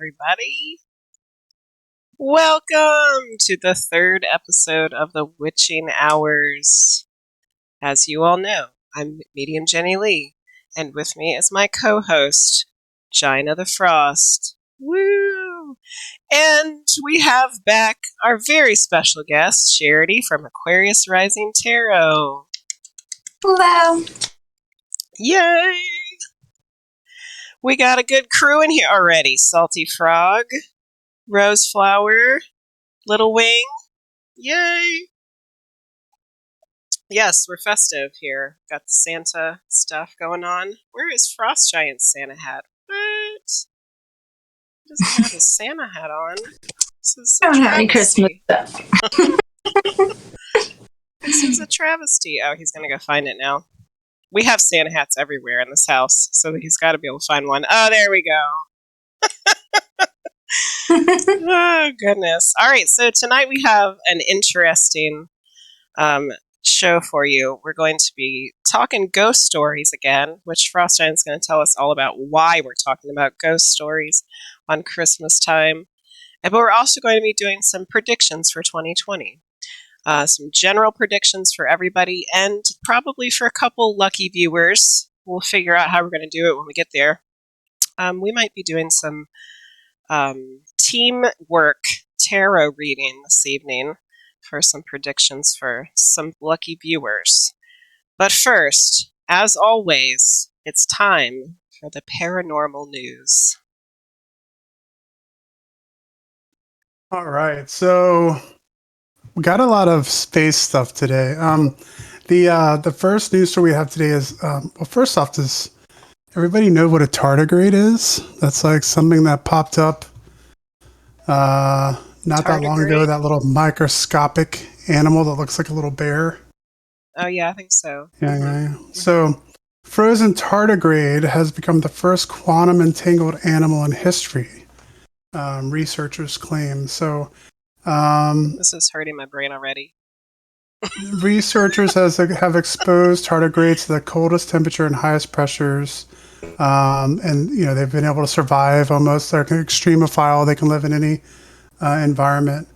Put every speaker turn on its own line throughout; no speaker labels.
everybody. Welcome to the third episode of the Witching Hours. As you all know, I'm Medium Jenny Lee, and with me is my co-host, Gina the Frost. Woo! And we have back our very special guest, Charity from Aquarius Rising Tarot.
Hello.
Yay! We got a good crew in here already. Salty Frog, Rose Flower, Little Wing. Yay! Yes, we're festive here. Got the Santa stuff going on. Where is Frost Giant's Santa hat? What? He doesn't have his Santa hat on. This is a
I don't have any
travesty.
Christmas stuff.
This is a travesty. Oh, he's gonna go find it now. We have Santa hats everywhere in this house, so he's got to be able to find one. Oh, there we go. Oh, goodness. All right, so tonight we have an interesting show for you. We're going to be talking ghost stories again, which Frostine is going to tell us all about why we're talking about ghost stories on Christmas time. But we're also going to be doing some predictions for 2020. Some general predictions for everybody, and probably for a couple lucky viewers. We'll figure out how we're going to do it when we get there. We might be doing some teamwork tarot reading this evening for some predictions for some lucky viewers. But first, as always, it's time for the paranormal news.
All right, so we got a lot of space stuff today. The first news story we have today is well, first off, does everybody know what a tardigrade is? That's like something that popped up not that long ago. That little microscopic animal that looks like a little bear.
Oh yeah, I think so.
Yeah. So, frozen tardigrade has become the first quantum entangled animal in history. Researchers claim so.
This is hurting my brain already.
Researchers have exposed tardigrades to the coldest temperature and highest pressures, and they've been able to survive almost. They're extremophile; they can live in any environment.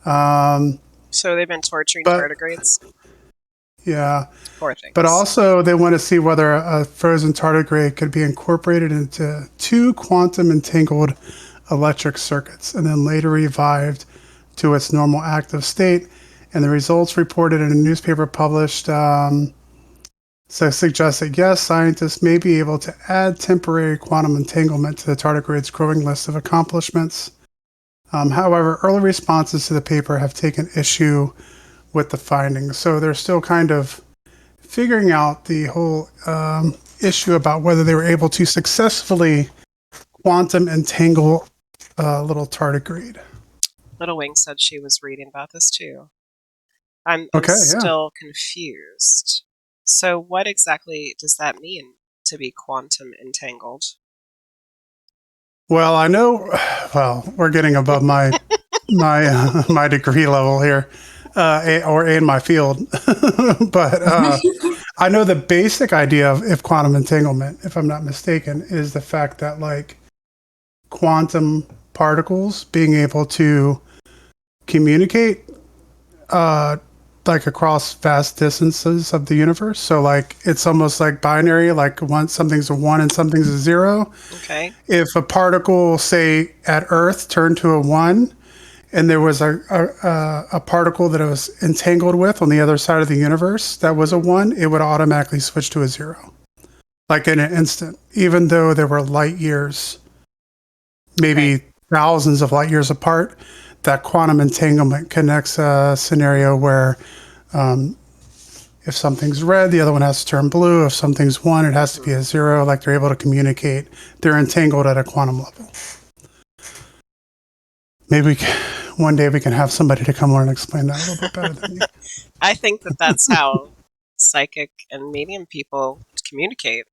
So they've been torturing tardigrades.
Yeah,
poor things.
But also, they want to see whether a frozen tardigrade could be incorporated into two quantum entangled electric circuits, and then later revived to its normal active state. And the results reported in a newspaper published suggest that yes, scientists may be able to add temporary quantum entanglement to the tardigrade's growing list of accomplishments. However, early responses to the paper have taken issue with the findings. So they're still kind of figuring out the whole issue about whether they were able to successfully quantum entangle a little tardigrade.
Little Wing said she was reading about this too. I'm still confused. So what exactly does that mean to be quantum entangled?
Well, I know. Well, we're getting above my my degree level here, or in my field. But I know the basic idea of quantum entanglement, if I'm not mistaken, is the fact that like quantum particles being able to communicate like across vast distances of the universe. So like it's almost like binary, like something's a 1 and something's a 0.
Okay.
If a particle, say at Earth, turned to a 1 and there was a particle that it was entangled with on the other side of the universe that was a 1, it would automatically switch to a 0. Like in an instant, even though there were light years, maybe thousands of light years apart. That quantum entanglement connects a scenario where if something's red, the other one has to turn blue. If something's 1, it has to be a 0. Like they're able to communicate. They're entangled at a quantum level. Maybe one day we can have somebody to come learn and explain that a little bit better than me.
I think that's how psychic and medium people communicate.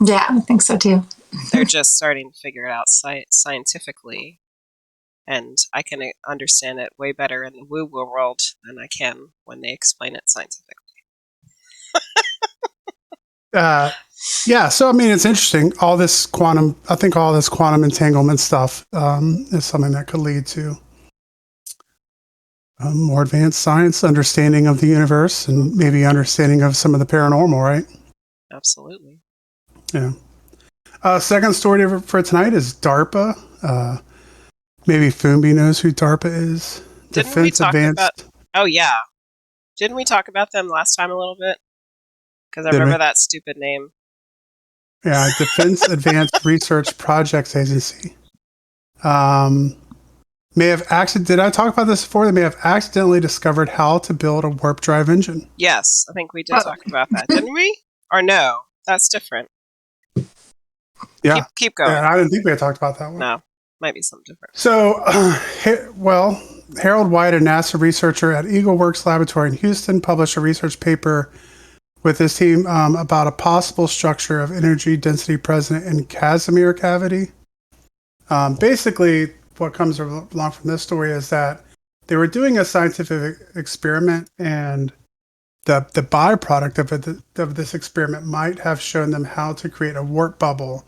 Yeah, I think so too.
They're just starting to figure it out scientifically. And I can understand it way better in the woo-woo world than I can when they explain it scientifically.
Yeah, so I mean, it's interesting. I think all this quantum entanglement stuff is something that could lead to more advanced science, understanding of the universe, and maybe understanding of some of the paranormal, right?
Absolutely.
Yeah. Second story for tonight is DARPA. Maybe Foombi knows who DARPA is.
Didn't we
Defense
talk about?
Advanced.
Oh yeah, didn't we talk about them last time a little bit? Because I
Did we?
remember that stupid name.
Yeah, Defense Advanced Research Projects Agency. May have Did I talk about this before? They may have accidentally discovered how to build a warp drive engine.
Yes, I think we did
Oh.
talk about that, didn't we? Or no, that's different.
Yeah,
Keep going.
I didn't think we had talked about that one.
No, might be something different.
So, Harold White, a NASA researcher at EagleWorks Laboratory in Houston, published a research paper with his team about a possible structure of energy density present in Casimir cavity. Basically, what comes along from this story is that they were doing a scientific experiment, and the byproduct of this experiment might have shown them how to create a warp bubble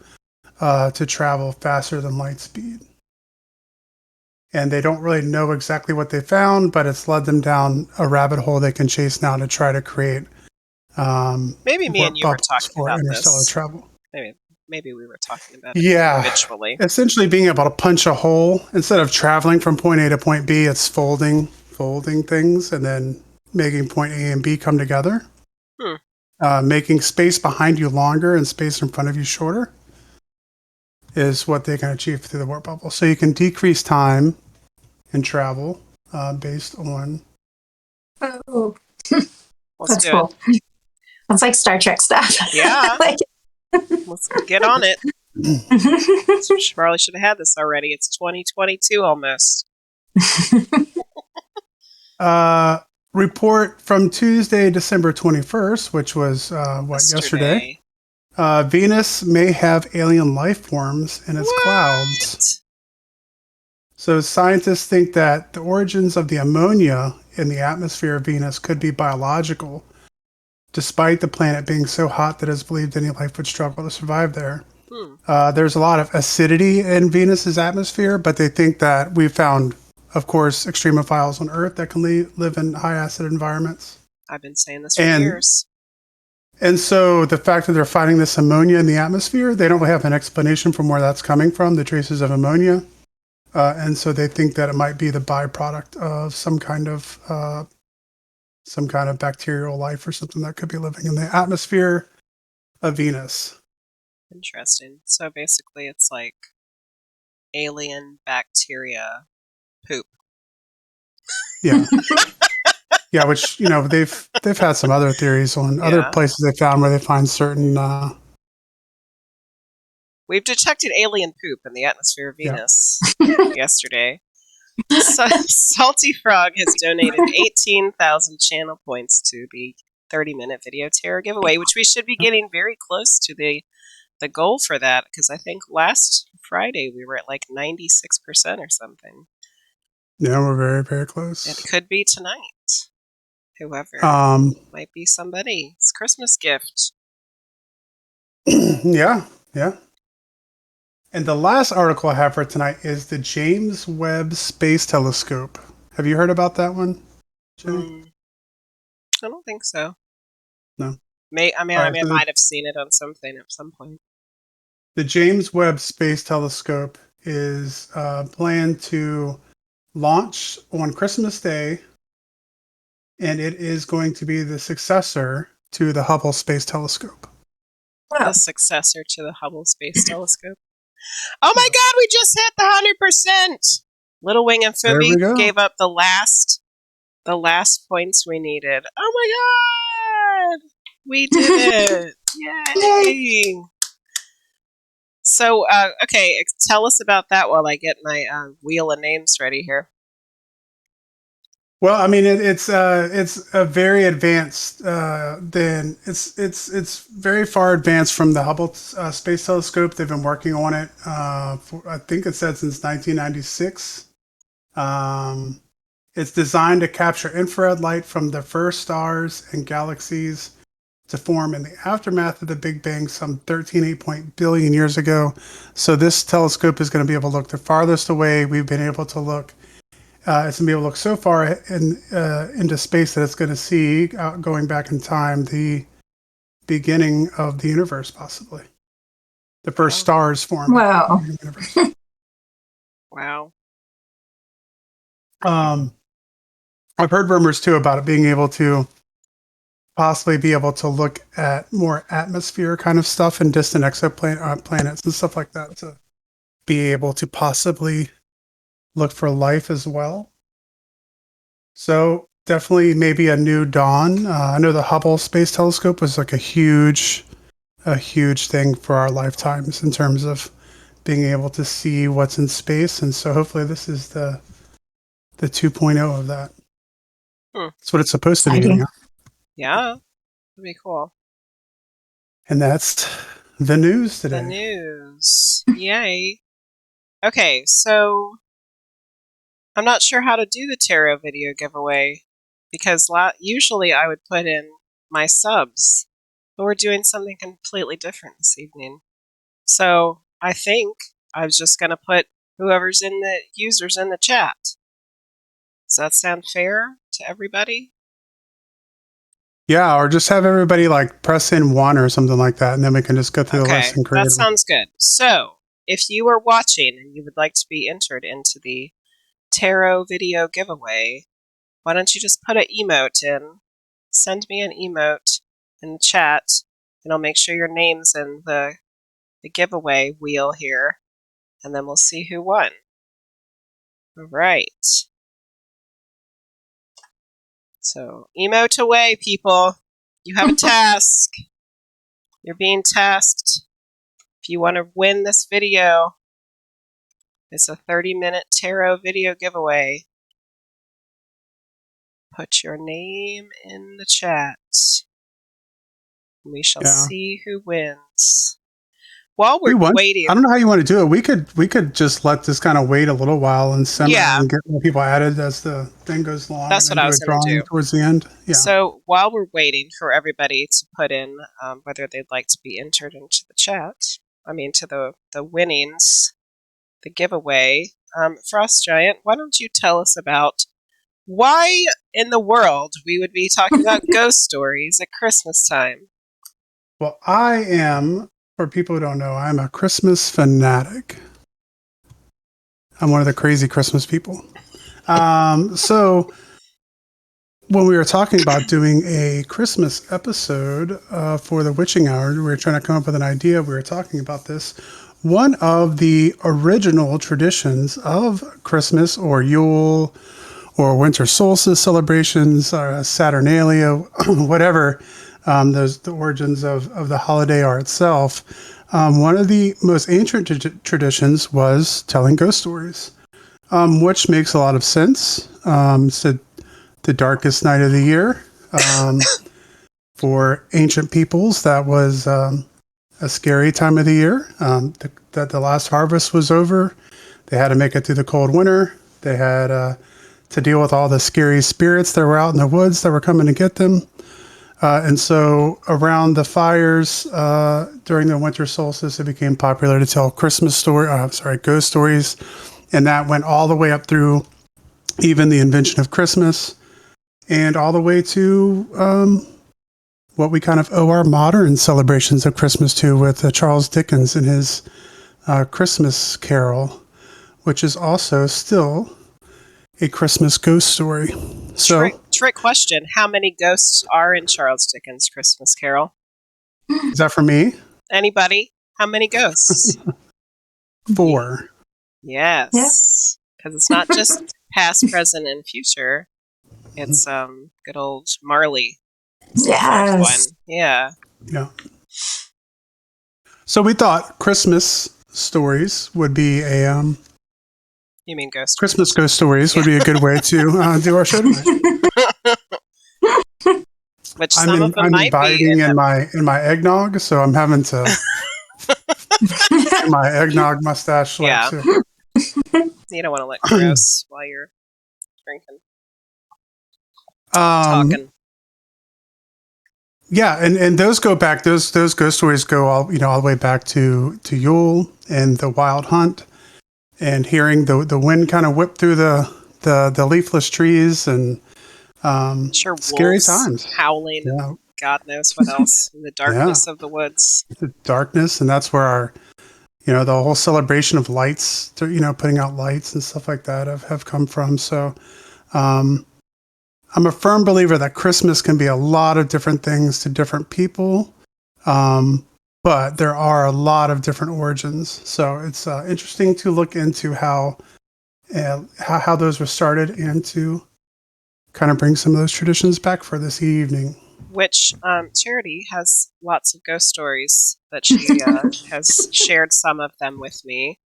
to travel faster than light speed. And they don't really know exactly what they found, but it's led them down a rabbit hole they can chase now to try to create
maybe me and you were talking
for
about
interstellar
this.
travel.
Maybe we were talking about it individually.
Essentially being able to punch a hole instead of traveling from point A to point B, it's folding things and then making point A and B come together. Making space behind you longer and space in front of you shorter is what they can achieve through the warp bubble. So you can decrease time and travel based on.
Oh,
Let's
that's
do
cool.
it.
That's like Star Trek stuff.
Yeah.
Like,
Let's get on it. Probably should have had this already. It's 2022 almost.
Report from Tuesday, December 21st, which was yesterday. Venus may have alien life forms in its clouds. So scientists think that the origins of the ammonia in the atmosphere of Venus could be biological, despite the planet being so hot that it's believed any life would struggle to survive there. There's a lot of acidity in Venus's atmosphere, but they think that we found, of course, extremophiles on Earth that can live in high acid environments.
I've been saying this for years.
And so the fact that they're finding this ammonia in the atmosphere, they don't really have an explanation from where that's coming from, the traces of ammonia. And so they think that it might be the byproduct of some kind of bacterial life or something that could be living in the atmosphere of Venus.
Interesting. So basically it's like alien bacteria poop.
Yeah. Yeah, which, they've had some other theories on other places they found where they find certain
we've detected alien poop in the atmosphere of Venus yesterday. Salty Frog has donated 18,000 channel points to the 30-minute video terror giveaway, which we should be getting very close to the goal for that, because I think last Friday we were at like 96% or something.
Yeah, we're very, very close.
It could be tonight. Whoever might be somebody's Christmas gift.
Yeah. And the last article I have for tonight is the James Webb Space Telescope. Have you heard about that one, Jenny?
I don't think so.
No.
I might have seen it on something at some point.
The James Webb Space Telescope is planned to launch on Christmas Day, and it is going to be the successor to the Hubble Space Telescope.
The successor to the Hubble Space Telescope. Oh my God, we just hit the 100%! Little Wing and Foombi gave up the last points we needed. Oh my God! We did it! Yay! So, okay, tell us about that while I get my wheel of names ready here.
Well, I mean, it's a very advanced. It's very far advanced from the Hubble Space Telescope. They've been working on it. I think it said since 1996. It's designed to capture infrared light from the first stars and galaxies to form in the aftermath of the Big Bang some 13.8 billion years ago. So this telescope is going to be able to look the farthest away we've been able to look. It's going to be able to look so far into space that it's going to see, going back in time, the beginning of the universe, possibly. The first stars forming.
Wow.
In the universe.
Wow.
I've heard rumors, too, about it being able to possibly be able to look at more atmosphere kind of stuff and distant exoplanets and stuff like that to be able to possibly look for life as well. So definitely maybe a new dawn. I know the Hubble Space Telescope was like a huge thing for our lifetimes in terms of being able to see what's in space. And so hopefully this is the 2.0 of that. That's what it's supposed to be.
Exciting.
Yeah. That'd be cool.
And that's the news
The
today.
news. Yay. Okay, so I'm not sure how to do the tarot video giveaway because usually I would put in my subs, but we're doing something completely different this evening. So I think I was just going to put whoever's in the users in the chat. Does that sound fair to everybody?
Yeah, or just have everybody like press in one or something like that, and then we can just go through the
Okay,
list and create
that
them.
sounds good. So if you are watching and you would like to be entered into the tarot video giveaway, why don't you just put an emote in, send me an emote in the chat, and I'll make sure your name's in the giveaway wheel here, and then we'll see who won. All right. So, emote away, people. You have a task. You're being tasked. If you want to win this video, it's a 30-minute tarot video giveaway. Put your name in the chat. We shall see who wins. While we're waiting,
I don't know how you want to do it. We could just let this kind of wait a little while and simmer and get more people added as the thing goes along.
That's
and
what
then
I was going to do
towards the end. Yeah.
So while we're waiting for everybody to put in whether they'd like to be entered into the chat, to the winnings, the giveaway, Frost Giant, why don't you tell us about why in the world we would be talking about ghost stories at Christmas time?
Well, I am, for people who don't know, I'm a Christmas fanatic. I'm one of the crazy Christmas people. So when we were talking about doing a Christmas episode for the Witching Hour, we were trying to come up with an idea. We were talking about this. One of the original traditions of Christmas or Yule or winter solstice celebrations or Saturnalia, whatever the origins of the holiday are itself, one of the most ancient traditions was telling ghost stories, which makes a lot of sense. It's the darkest night of the year. For ancient peoples, that was a scary time of the year. That the last harvest was over. They had to make it through the cold winter. They had to deal with all the scary spirits that were out in the woods that were coming to get them. And so around the fires during the winter solstice, it became popular to tell ghost stories. And that went all the way up through even the invention of Christmas and all the way to what we kind of owe our modern celebrations of Christmas to with Charles Dickens and his Christmas Carol, which is also still a Christmas ghost story. So,
trick question: how many ghosts are in Charles Dickens' Christmas Carol?
Is that for me?
Anybody? How many ghosts?
4.
Yes, because it's not just past, present, and future. It's good old Marley.
Yes.
One. Yeah.
So we thought Christmas stories would be a
You mean ghost?
Christmas ghost stories would be a good way to do our show tonight.
Which some of them
I'm
might be
in my eggnog, so I'm having to get my eggnog mustache.
Yeah.
Too.
You don't want to look gross while you're drinking. Talking.
Yeah, and those go back. Those ghost stories go all the way back to Yule and the Wild Hunt, and hearing the wind kind of whip through the leafless trees, and
Sure,
scary
wolves
times.
howling and
Yeah,
God knows what else in the
yeah,
darkness of the woods.
the darkness, and that's where our the whole celebration of lights, putting out lights and stuff like that have come from. So um, I'm a firm believer that Christmas can be a lot of different things to different people. Um, but there are a lot of different origins. So it's interesting to look into how those were started and to kind of bring some of those traditions back for this evening.
Which Charity has lots of ghost stories that she has shared some of them with me.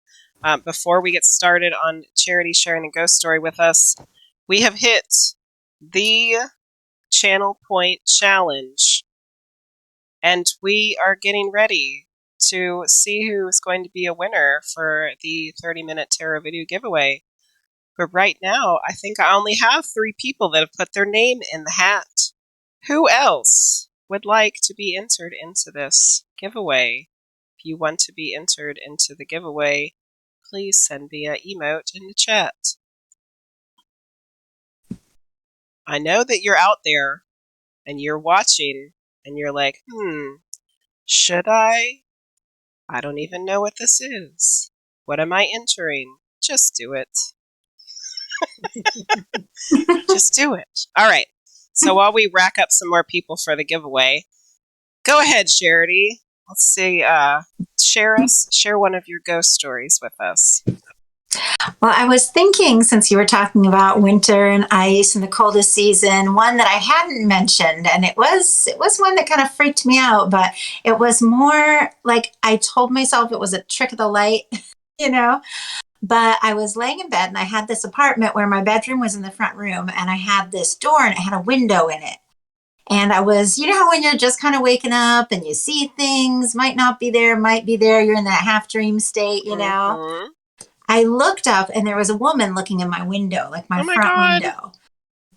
Before we get started on Charity sharing a ghost story with us, we have hit the Channel Point Challenge, and we are getting ready to see who is going to be a winner for the 30-minute tarot video giveaway. But right now, I think I only have 3 people that have put their name in the hat. Who else would like to be entered into this giveaway? If you want to be entered into the giveaway, please send via emote in the chat. I know that you're out there and you're watching and you're like, should I? I don't even know what this is. What am I entering? Just do it. Just do it. All right. So while we rack up some more people for the giveaway, go ahead, Charity. Let's see. Share one of your ghost stories with us.
Well, I was thinking, since you were talking about winter and ice and the coldest season, one that I hadn't mentioned, and it was one that kind of freaked me out, but it was more like I told myself it was a trick of the light, you know. But I was laying in bed and I had this apartment where my bedroom was in the front room, and I had this door and it had a window in it. And I was, how when you're just kind of waking up and you see things, might not be there, might be there, you're in that half dream state.
Mm-hmm.
I looked up and there was a woman looking in my window, like my
Oh my
front
God.
window.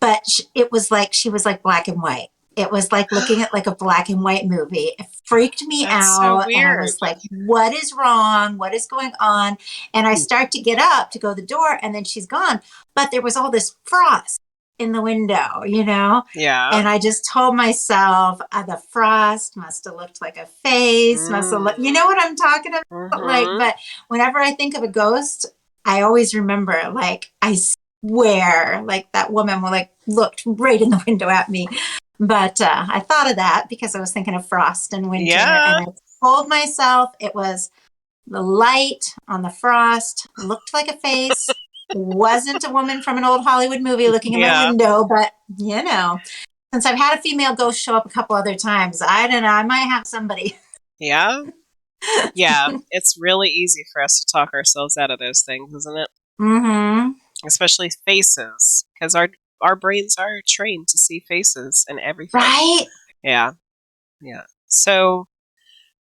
But it was like she was like black and white. It was like looking at like a black and white movie. It freaked me
That's so
out. And I
weird.
was like, what is wrong? What is going on? And I start to get up to go to the door and then she's gone. But there was all this frost in the window.
Yeah.
And I just told myself the frost must have looked like a face, must have looked, you know what I'm talking about? Like,
Mm-hmm.
but whenever I think of a ghost, I always remember, like, I swear, like that woman like looked right in the window at me. But I thought of that because I was thinking of frost and winter,
Yeah.
and I told myself it was the light on the frost looked like a face. Wasn't a woman from an old Hollywood movie looking in my
Yeah.
window, but since I've had a female ghost show up a couple other times, I don't know, I might have somebody.
Yeah. Yeah. It's really easy for us to talk ourselves out of those things, isn't it?
Mm-hmm.
Especially faces, because our brains are trained to see faces and everything.
Right?
Yeah. Yeah. So,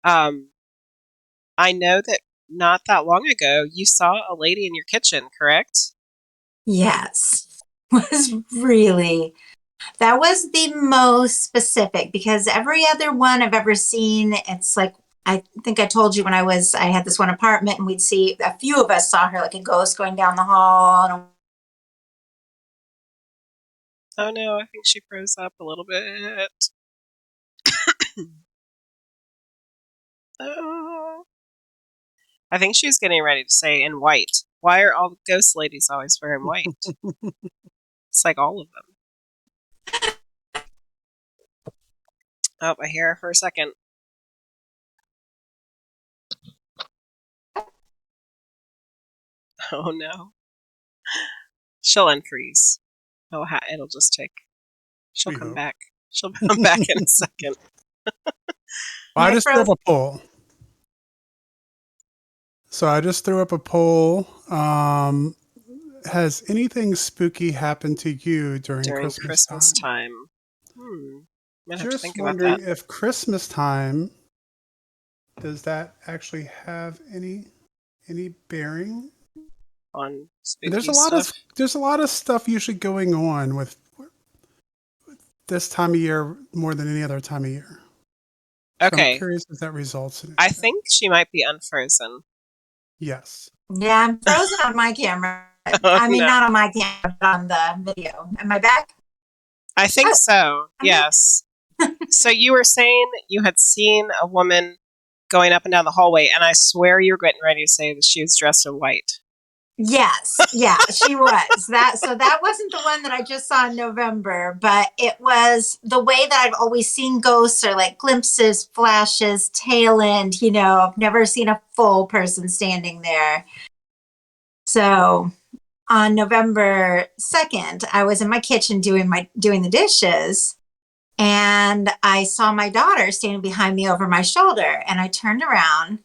um, I know that not that long ago you saw a lady in your kitchen, correct?
Yes. Was really That was the most specific because every other one I've ever seen, it's like, I think I told you when I had this one apartment and we'd see, a few of us saw her like a ghost going down the hall. And
Oh no, I think she froze up a little bit. Oh. I think she's getting ready to say in white. Why are all the ghost ladies always wearing white? It's like all of them. Oh, I hear her for a second. Oh no. She'll unfreeze. It'll just take. She'll
We
come
hope.
back. She'll come back in a second.
I
I
just threw up
froze.
a poll. So I just threw up a poll. Has anything spooky happened to you during
During
Christmas
Christmas
time?
time. I'm gonna have to
Just
think about that.
wondering if Christmas time does that actually have any bearing?
On
There's
spooky
a lot of
stuff.
there's a lot of stuff usually going on with this time of year more than any other time of year. So I'm
Okay.
curious if that results in
I
anything.
think she might be unfrozen.
Yes.
Yeah, I'm frozen on my camera.
Oh,
I mean,
no.
not on my camera, but on the video. Am I back?
I think
Oh,
so.
I'm back.
Yes. So you were saying you had seen a woman going up and down the hallway, and I swear you were getting ready to say that she was dressed in white.
Yes, yeah, she was. So that wasn't the one that I just saw in November, but it was the way that I've always seen ghosts or like glimpses, flashes, tail end, I've never seen a full person standing there. So on November 2nd, I was in my kitchen doing the dishes, and I saw my daughter standing behind me over my shoulder, and I turned around.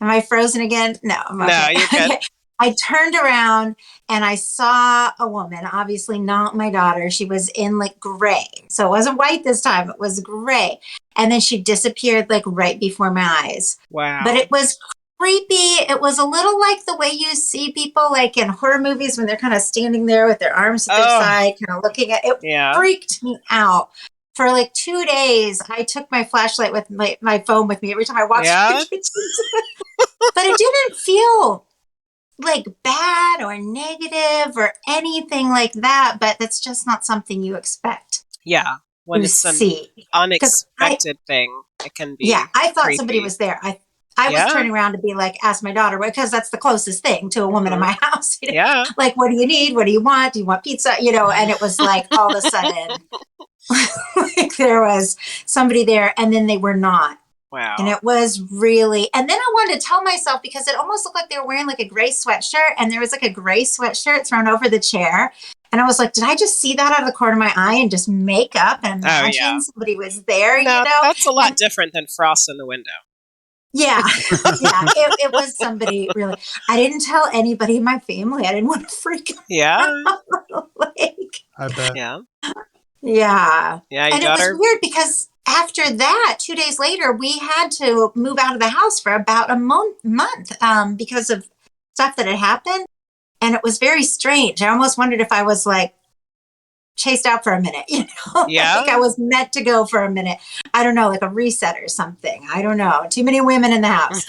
Am I frozen again? No, I'm
No,
okay.
you're good.
Okay. I turned around and I saw a woman, obviously not my daughter. She was in like gray. So it wasn't white this time, it was gray. And then she disappeared like right before my eyes. But
Wow.
it was creepy. It was a little like the way you see people like in horror movies when they're kind of standing there with their arms at their
Oh,
side, kind of looking at it.
yeah.
Freaked me out. For like 2 days, I took my flashlight with my phone with me every time I walked through
Yeah.
the kitchen. But it didn't feel like bad or negative or anything like that. But that's just not something you expect
Yeah. When
to
it's an
see. Because
unexpected thing, it can
yeah,
be
I thought somebody
creepy.
was there. I was
Yeah.
turning around to be like, ask my daughter, because that's the closest thing to a woman in
Hmm.
my house.
Yeah.
Like, what do you need? What do you want? Do you want pizza? And it was like all of a sudden, like there was somebody there, and then they were not. And
Wow.
it was really, and then I wanted to tell myself because it almost looked like they were wearing like a gray sweatshirt, and there was like a gray sweatshirt thrown over the chair. And I was like, did I just see that out of the corner of my eye and just make up and
Oh, yeah.
imagine somebody was there,
No, that's a lot
And
different than frost in the window.
yeah, yeah, it was somebody really. I didn't tell anybody in my family. I didn't want to freak
Yeah.
out. Like,
I bet.
Yeah.
yeah.
Yeah. Your
And it was
daughter.
weird because after that, 2 days later, we had to move out of the house for about a month because of stuff that had happened. And it was very strange. I almost wondered if I was like chased out for a minute, like I
Yeah.
was meant to go for a minute. I don't know, like a reset or something. I don't know. Too many women in the house.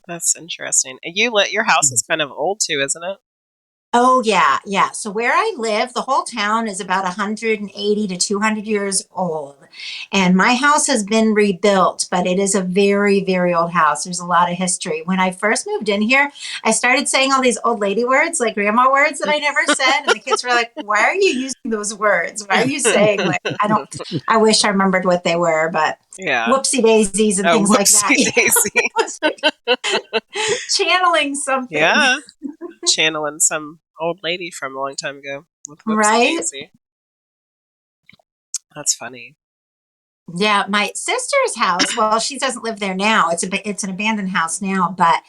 That's interesting. And your house is kind of old too, isn't it?
Oh, yeah, yeah. So where I live, the whole town is about 180 to 200 years old. And my house has been rebuilt, but it is a very, very old house. There's a lot of history. When I first moved in here, I started saying all these old lady words, like grandma words that I never said. And the kids were like, why are you using those words? Why are you saying like, I wish I remembered what they were, but
Yeah.
whoopsie daisies and
Oh,
things like that.
whoopsie daisy.
Channeling something,
Yeah. Channeling some old lady from a long time ago with whoopsie
right?
daisy. That's funny.
Yeah, my sister's house. Well, she doesn't live there now. It's an abandoned house now, but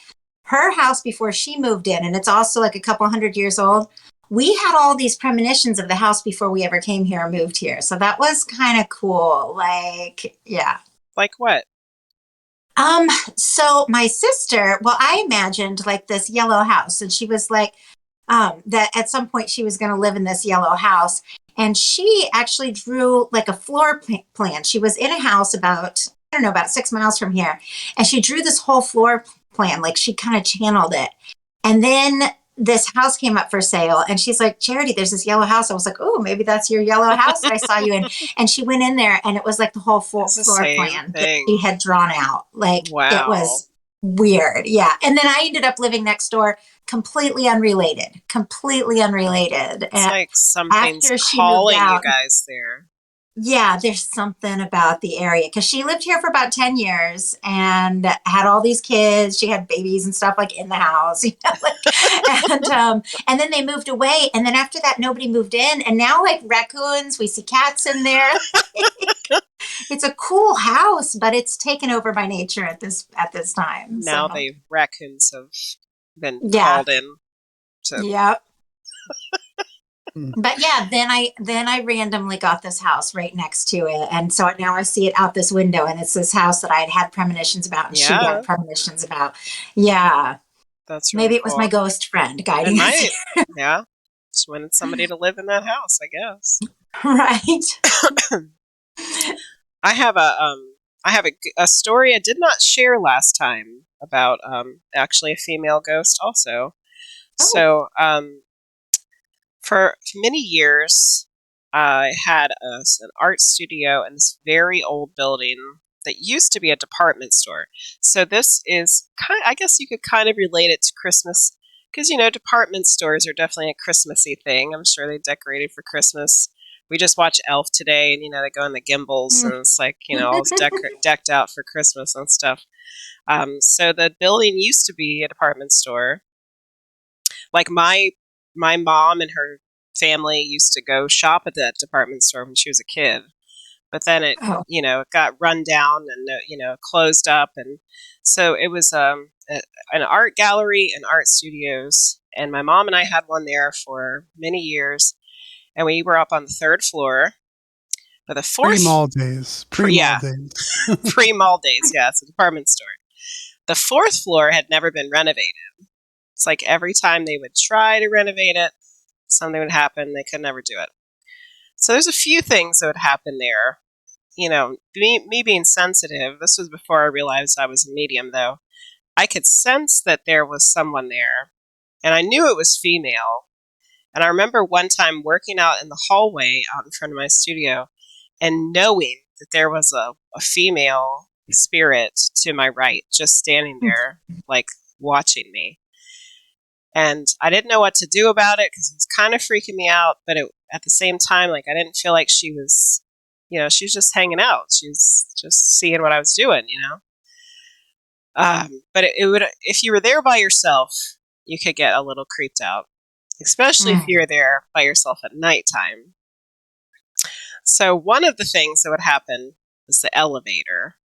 her house before she moved in, and it's also like a couple hundred years old. We had all these premonitions of the house before we ever came here or moved here, so that was kind of cool. Like, yeah.
Like what?
Um. So my sister, well, I imagined like this yellow house, and she was like, that at some point she was going to live in this yellow house. And she actually drew like a floor plan. She was in a house about, I don't know, about 6 miles from here. And she drew this whole floor plan, like she kind of channeled it. And then this house came up for sale. And she's like, Charity, there's this yellow house. I was like, oh, maybe that's your yellow house that I saw you in. And she went in there and it was like the whole
It's the
floor
same
plan that she
thing.
had drawn out. Like it
Wow.
was weird. Yeah. And then I ended up living next door, completely unrelated, completely unrelated.
It's
And
like something's
after she moved
calling you
out,
guys there.
yeah, there's something about the area because she lived here for about 10 years and had all these kids. She had babies and stuff like in the house, and then they moved away. And then after that, nobody moved in. And now, like raccoons, we see cats in there. It's a cool house, but it's taken over by nature at this time.
Now
So,
the raccoons have been
yeah,
called in to.
yeah.
Hmm.
But yeah, then I randomly got this house right next to it, and so now I see it out this window, and it's this house that I had premonitions about, and she
Yeah,
had premonitions about. Yeah,
that's really
maybe it was my
cool.
ghost friend
It
guiding us.
might. Yeah. Just wanted somebody to live in that house, I guess.
Right.
I have a story I did not share last time about actually a female ghost also.
Oh.
So for many years, I had an art studio in this very old building that used to be a department store. So this is I guess you could kind of relate it to Christmas because department stores are definitely a Christmassy thing. I'm sure they decorated for Christmas. We just watch Elf today, and they go in the gimbals, and it's like all it's decked out for Christmas and stuff. So the building used to be a department store. Like my mom and her family used to go shop at that department store when she was a kid, but then it
Oh.
it got run down and closed up, and so it was an art gallery and art studios, and my mom and I had one there for many years, and we were up on the third floor. But the fourth,
Pre-mall days. Pre-mall
yeah,
days.
pre-mall days, yeah, it's a department store. The fourth floor had never been renovated. It's like every time they would try to renovate it, something would happen. They could never do it. So there's a few things that would happen there. Me being sensitive, this was before I realized I was a medium, though. I could sense that there was someone there, and I knew it was female. And I remember one time working out in the hallway out in front of my studio and knowing that there was a female spirit to my right, just standing there, like watching me. And I didn't know what to do about it because it was kind of freaking me out. But at the same time, like I didn't feel like she was, she was just hanging out. She was just seeing what I was doing. But it would, if you were there by yourself, you could get a little creeped out, especially if you were there by yourself at nighttime. So one of the things that would happen was the elevator.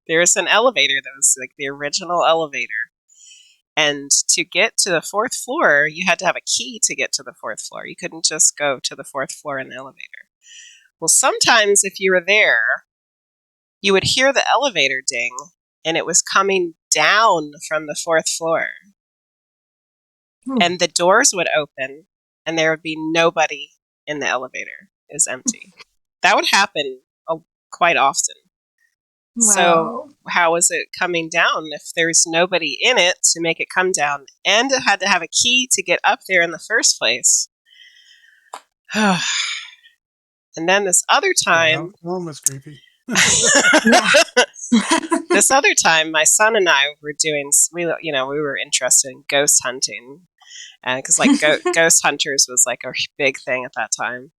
There's an elevator that was like the original elevator. And to get to the fourth floor, you had to have a key to get to the fourth floor. You couldn't just go to the fourth floor in the elevator. Well, sometimes if you were there, you would hear the elevator ding, and it was coming down from the fourth floor. And the doors would open, and there would be nobody in the elevator. It was empty. That would happen quite often.
Wow.
So how is it coming down if there's nobody in it to make it come down? And it had to have a key to get up there in the first place. And then this other time...
That one was creepy.
This other time, my son and I were doing... we were interested in ghost hunting. And because ghost hunters was like a big thing at that time.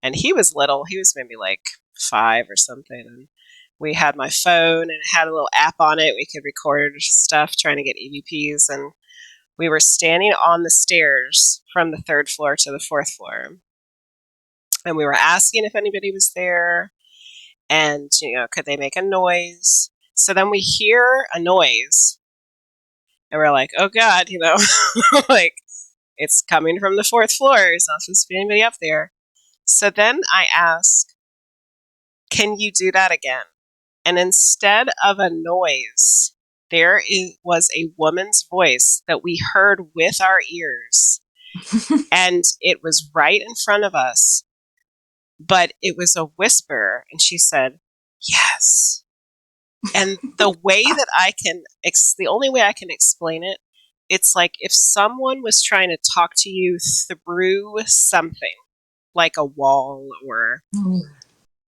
And he was little. He was maybe like 5 or something. And we had my phone and it had a little app on it. We could record stuff trying to get EVPs. And we were standing on the stairs from the third floor to the fourth floor. And we were asking if anybody was there. And, could they make a noise? So then we hear a noise. And we're like, oh, God, like it's coming from the fourth floor. There's not supposed to be anybody up there. So then I ask, can you do that again? And instead of a noise, was a woman's voice that we heard with our ears. And it was right in front of us. But it was a whisper. And she said, yes. And the only way I can explain it, it's like if someone was trying to talk to you through something, like a wall, or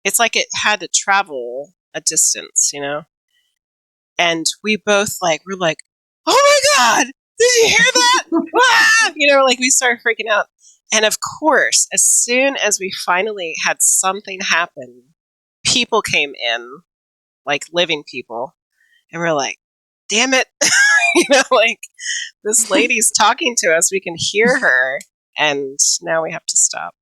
it's like it had to travel a distance, And we both we're like, oh my God, did you hear that? Like we started freaking out. And of course, as soon as we finally had something happen, people came in, like living people, and we're like, damn it, like this lady's talking to us, we can hear her, and now we have to stop.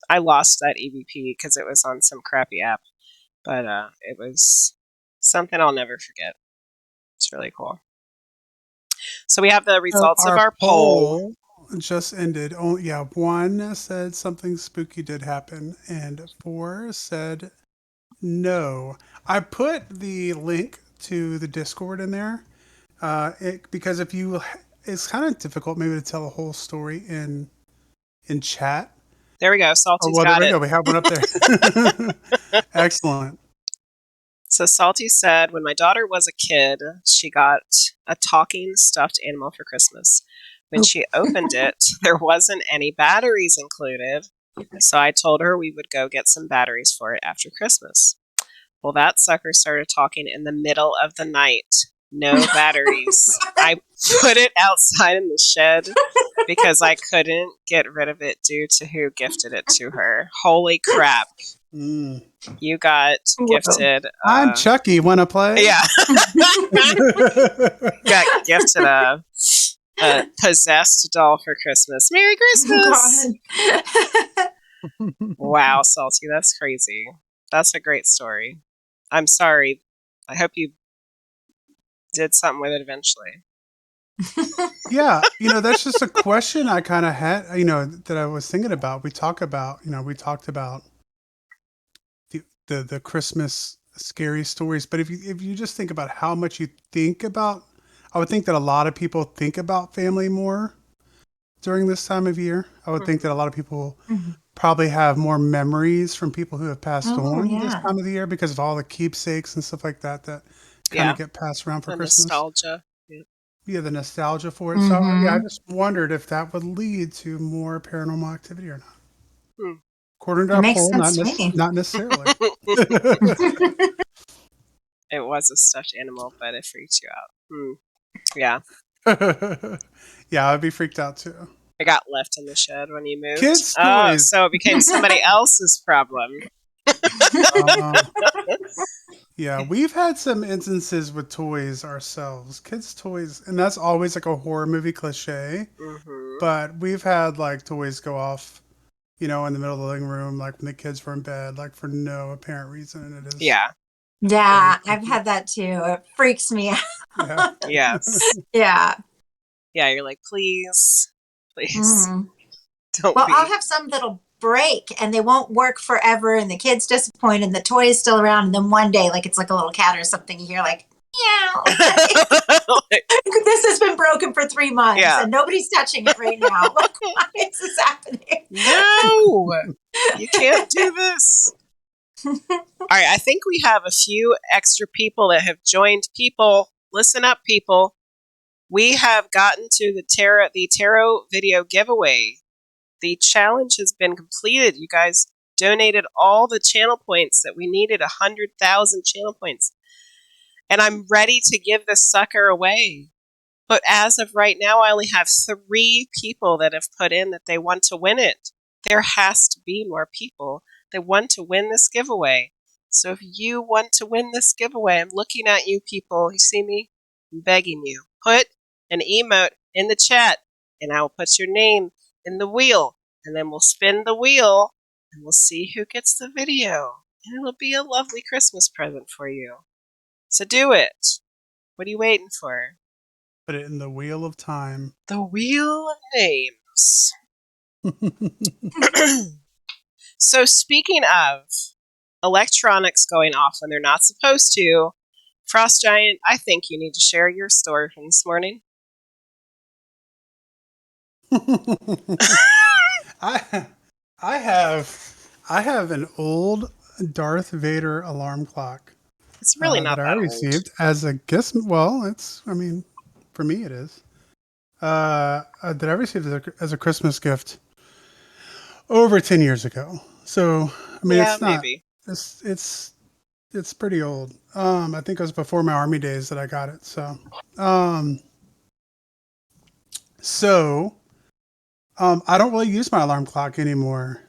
I lost that EVP because it was on some crappy app, but it was something I'll never forget. It's really cool. So we have the results of our poll.
Just ended. Oh, yeah. 1 said something spooky did happen, and 4 said no. I put the link to the Discord in there because if you it's kind of difficult maybe to tell a whole story in chat.
There we go.
Oh,
Salty's
well, there
got
we
it.
go. We have one up there. Excellent.
So Salty said, when my daughter was a kid, she got a talking stuffed animal for Christmas. When she opened it, there wasn't any batteries included. So I told her we would go get some batteries for it after Christmas. Well, that sucker started talking in the middle of the night. No batteries. I put it outside in the shed because I couldn't get rid of it due to who gifted it to her. Holy crap.
Mm.
You got gifted.
I'm Chucky. Want to play?
Yeah. Got gifted a possessed doll for Christmas. Merry Christmas! Wow, Salty, that's crazy. That's a great story. I'm sorry. I hope you did something with it eventually.
Yeah, that's just a question I kind of had, that I was thinking about. We talked about the Christmas scary stories, but if you just think about how much you think about, I would think that a lot of people think about family more during this time of year. I would think that a lot of people probably have more memories from people who have passed on this time of the year because of all the keepsakes and stuff like that kind of get passed around for
The
Christmas.
nostalgia.
Yeah, the nostalgia for it. So yeah, I just wondered if that would lead to more paranormal activity or not.
Hmm.
According to
It
our
makes
poll,
sense to me.
not necessarily.
It was a stuffed animal, but it freaked you out. Yeah.
Yeah, I'd be freaked out too.
It got left in the shed when you moved.
Kids'
Oh,
toys.
so it became somebody else's problem.
Yeah, we've had some instances with toys ourselves. Kids' toys, and that's always like a horror movie cliche.
Mm-hmm.
But we've had like toys go off, in the middle of the living room, like when the kids were in bed, like for no apparent reason. And it is.
Yeah.
Yeah, I've had that too. It freaks me out.
Yeah.
Yes.
Yeah.
Yeah, you're like, please,
Mm.
don't
Well,
be.
I'll have some that'll break and they won't work forever, and the kid's disappointed, and the toy is still around. And then one day, like it's like a little cat or something, you hear like, meow. This has been broken for 3 months and nobody's touching it right now. Like, why is this happening?
No, you can't do this. All right, I think we have a few extra people that have joined. People, listen up, people. We have gotten to the tarot video giveaway. The challenge has been completed. You guys donated all the channel points that we needed, 100,000 channel points. And I'm ready to give this sucker away. But as of right now, I only have 3 people that have put in that they want to win it. There has to be more people that want to win this giveaway. So if you want to win this giveaway, I'm looking at you people. You see me? I'm begging you. Put an emote in the chat, and I will put your name in the wheel. And then we'll spin the wheel, and we'll see who gets the video. And it'll be a lovely Christmas present for you. So do it. What are you waiting for?
Put it in the wheel of time.
The Wheel of Names. So speaking of electronics going off when they're not supposed to, Frost Giant, I think you need to share your story from this morning.
I have an old Darth Vader alarm clock.
It's really not
that
that
I
old.
received as a gift. Well, for me it is. That I received as a Christmas gift over 10 years ago. So I mean,
Yeah,
it's not.
maybe.
It's pretty old. I think it was before my army days that I got it. So, I don't really use my alarm clock anymore.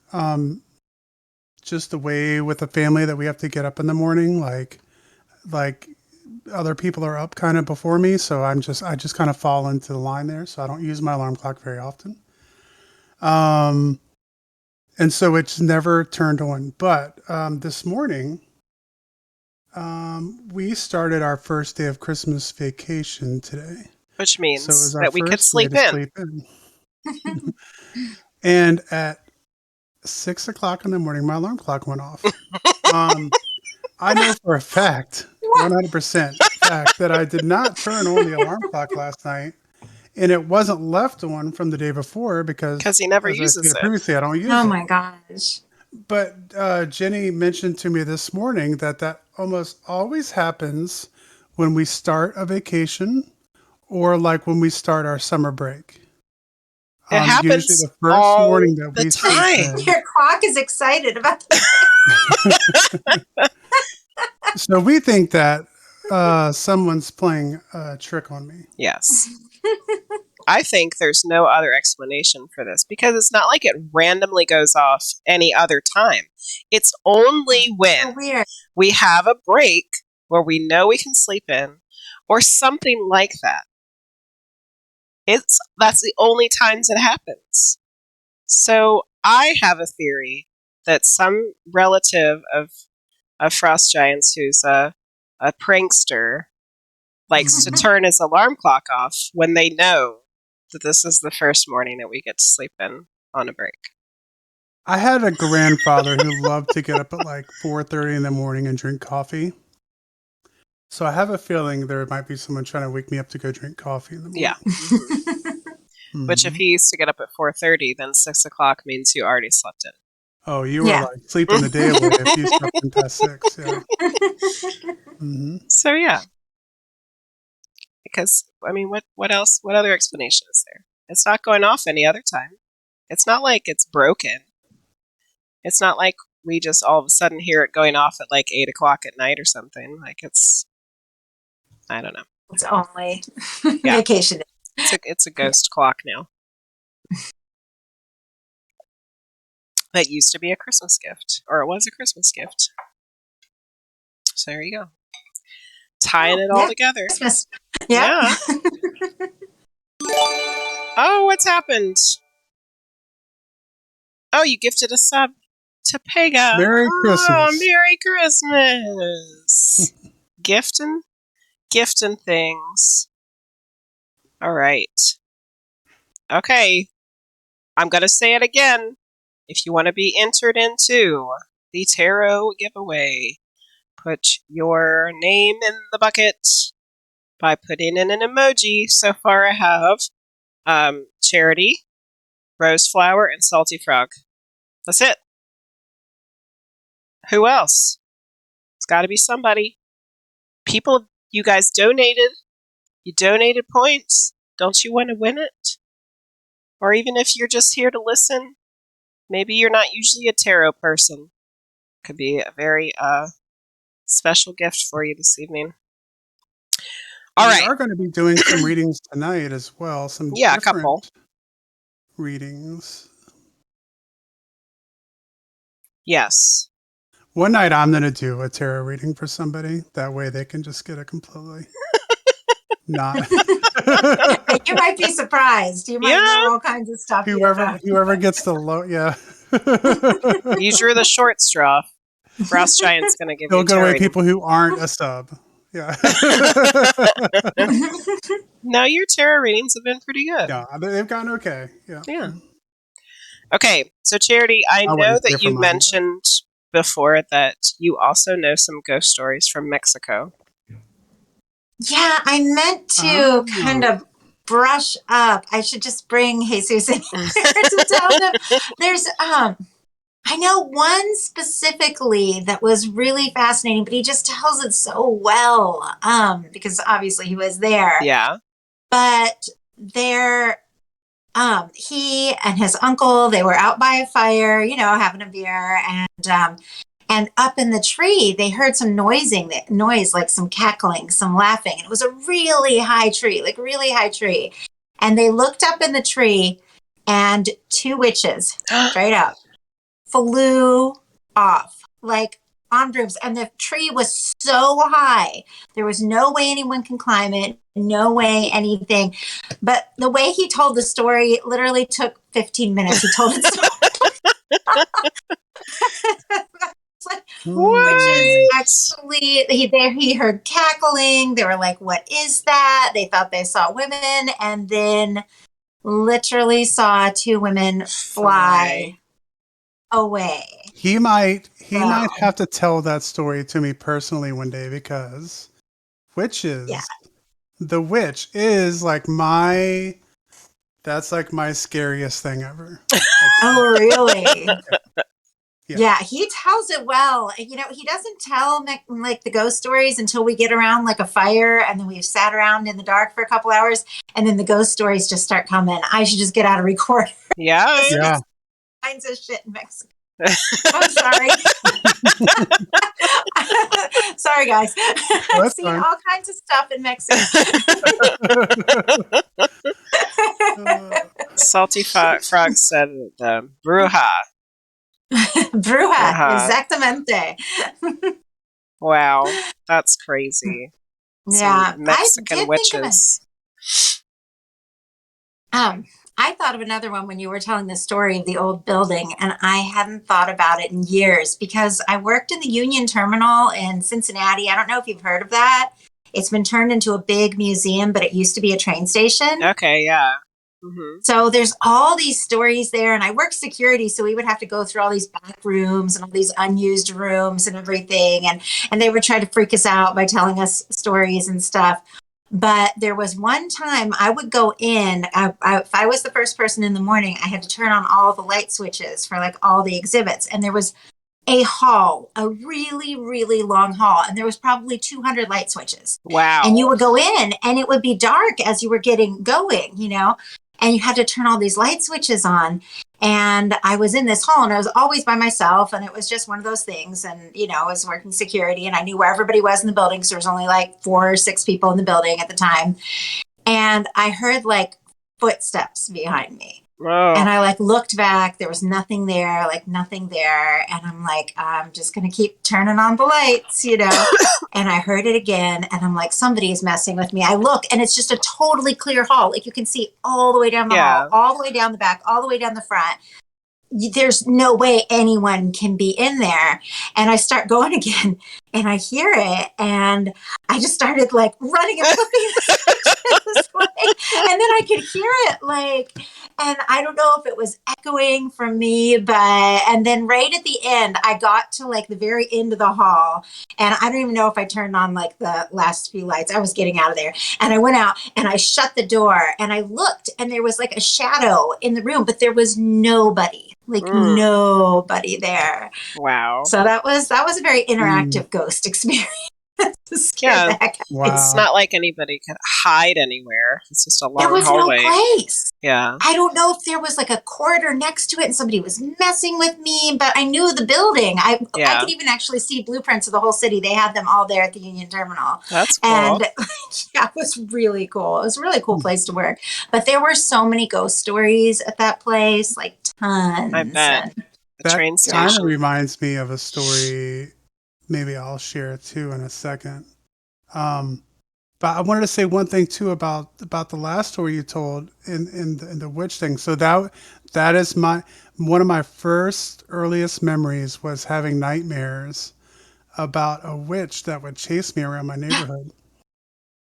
Just the way with the family that we have to get up in the morning, like other people are up kind of before me, so I just kind of fall into the line there. So I don't use my alarm clock very often. And so it's never turned on. But this morning, we started our first day of Christmas vacation today.
Which means
So it was our
that we could
first
sleep
day to
in.
sleep in. And at 6 o'clock in the morning, my alarm clock went off. I know for a fact, 100% fact, that I did not turn on the alarm clock last night. and it wasn't left on from the day before because,
he never
as I
uses
stated
it.
previously, I don't use
Oh
it.
my gosh.
But Jenny mentioned to me this morning that almost always happens when we start a vacation or like when we start our summer break.
It
Usually
happens
the first
all
morning that
the
we sleep
time.
in.
Your clock is excited about the
So we think that someone's playing a trick on me.
Yes. I think there's no other explanation for this because it's not like it randomly goes off any other time. It's only
so
when
weird.
we have a break where we know we can sleep in or something like that. That's the only times it happens. So I have a theory that some relative of Frost Giants who's a prankster likes to turn his alarm clock off when they know that this is the first morning that we get to sleep in on a break.
I had a grandfather who loved to get up at like 4:30 in the morning and drink coffee. So I have a feeling there might be someone trying to wake me up to go drink coffee in the morning.
Yeah. Which if he used to get up at 4:30, then 6 o'clock means you already slept in.
Oh, you were
Yeah.
like sleeping the day away if you slept in past 6. Yeah.
So yeah. Because I mean, what else? What other explanation is there? It's not going off any other time. It's not like it's broken. It's not like we just all of a sudden hear it going off at like 8 o'clock at night or something. Like I don't know.
It's only
Yeah.
vacation.
It's a ghost clock now. That used to be a Christmas gift, or it was a Christmas gift. So there you go. Tying it all together.
Christmas.
Yeah. Oh, what's happened? Oh, you gifted a sub to Pega.
Merry
Oh,
Christmas.
Merry Christmas. Gifting things. All right. Okay. I'm going to say it again. If you want to be entered into the tarot giveaway, put your name in the bucket by putting in an emoji. So far I have Charity, Rose Flower, and Salty Frog. That's it. Who else? It's got to be somebody. People, you guys donated. You donated points. Don't you want to win it? Or even if you're just here to listen, maybe you're not usually a tarot person. Could be a very special gift for you this evening. All right.
We are going to be doing some readings tonight as well. Some
Yeah, a
different
couple.
readings.
Yes.
One night I'm going to do a tarot reading for somebody. That way they can just get it completely. Not.
You might be surprised. You might know all kinds of stuff.
Whoever gets the low, yeah.
You drew the short straw. Frost Giant's going to give
They'll
you
go away
tarot.
people who aren't a sub. Yeah.
No, your tarot readings have been pretty good.
Yeah, they've gone okay. Yeah.
Yeah. Okay, so Charity, I know that you mentioned before that you also know some ghost stories from Mexico.
Yeah, I meant to kind of brush up. I should just bring Jesus in here to tell them. There's I know one specifically that was really fascinating, but he just tells it so well. Because obviously he was there.
Yeah.
But he and his uncle, they were out by a fire, having a beer, and up in the tree, they heard some noise, like some cackling, some laughing. And it was a really high tree, And they looked up in the tree, and 2 witches, straight up, flew off, like on brooms. And the tree was so high, there was no way anyone can climb it, no way anything. But the way he told the story, it literally took 15 minutes. He told it so witches actually he heard cackling. They were like, what is that? They thought they saw women, and then literally saw 2 women fly away.
He might have to tell that story to me personally one day, because the witch is like my That's like my scariest thing ever.
Oh, really?
Yeah.
Yeah, he tells it well. You know, he doesn't tell like the ghost stories until we get around like a fire and then we've sat around in the dark for a couple hours and then the ghost stories just start coming. I should just get out a recorder.
Yeah.
Yeah.
Kinds of shit in Mexico. I'm sorry. Sorry, guys.
Oh,
I've
that's
seen
fine.
all kinds of stuff in Mexico.
Salty Frog said bruja.
Bruja,
Bruja.
exactamente.
Wow, that's crazy. Some
Yeah, I
Mexican
did think of it.
witches.
I thought of another one when you were telling the story of the old building, and I hadn't thought about it in years because I worked in the Union Terminal in Cincinnati. I don't know if you've heard of that. It's been turned into a big museum, but it used to be a train station.
Okay, yeah. Hmm.
So there's all these stories there, and I worked security, so we would have to go through all these back rooms and all these unused rooms and everything, and they would try to freak us out by telling us stories and stuff. But there was one time I would go in. If I was the first person in the morning, I had to turn on all the light switches for like all the exhibits, and there was a hall, a really, really long hall, and there was probably 200 light switches. And you
Wow.
would go in, and it would be dark as you were getting going, you know, and you had to turn all these light switches on. And I was in this hall, and I was always by myself, and it was just one of those things. And you know, I was working security, and I knew where everybody was in the building. So there was only like 4 or 6 people in the building at the time, and I heard like footsteps behind me.
Oh,
And I like looked back, there was nothing there, like nothing there. And I'm like, I'm just going to keep turning on the lights, you know? And I heard it again. And I'm like, somebody is messing with me. I look and it's just a totally clear hall. Like you can see all the way down the hall,
yeah.
all the way down the back, all the way down the front. There's no way anyone can be in there. And I start going again and I hear it. And I just started like running and flipping the switch this way. And then I could hear it like, and I don't know if it was echoing from me, and then right at the end, I got to like the very end of the hall. And I don't even know if I turned on like the last few lights. I was getting out of there. And I went out and I shut the door and I looked and there was like a shadow in the room, but there was nobody. Like
Mm,
nobody there.
wow.
So that was a very
Mm,
interactive ghost experience to scare
Yeah,
the heck out of me.
it's
wow.
not like anybody could hide anywhere. It's just a
There
long
was no
hallway.
place.
Yeah,
I don't know if there was like a corridor next to it and somebody was messing with me, but I knew the building. I
yeah.
could even actually see blueprints of the whole city. They had them all there at the Union Terminal.
That's
And
cool.
yeah, it was really cool. It was a really cool place to work. But there were so many ghost stories at that place, like
I
tons.
bet.
And
A
That
train
kind of
station.
reminds me of a story. Maybe I'll share it too in a second. Um, but I wanted to say one thing too about the last story you told in the witch thing. So that is my one of my first earliest memories was having nightmares about a witch that would chase me around my neighborhood,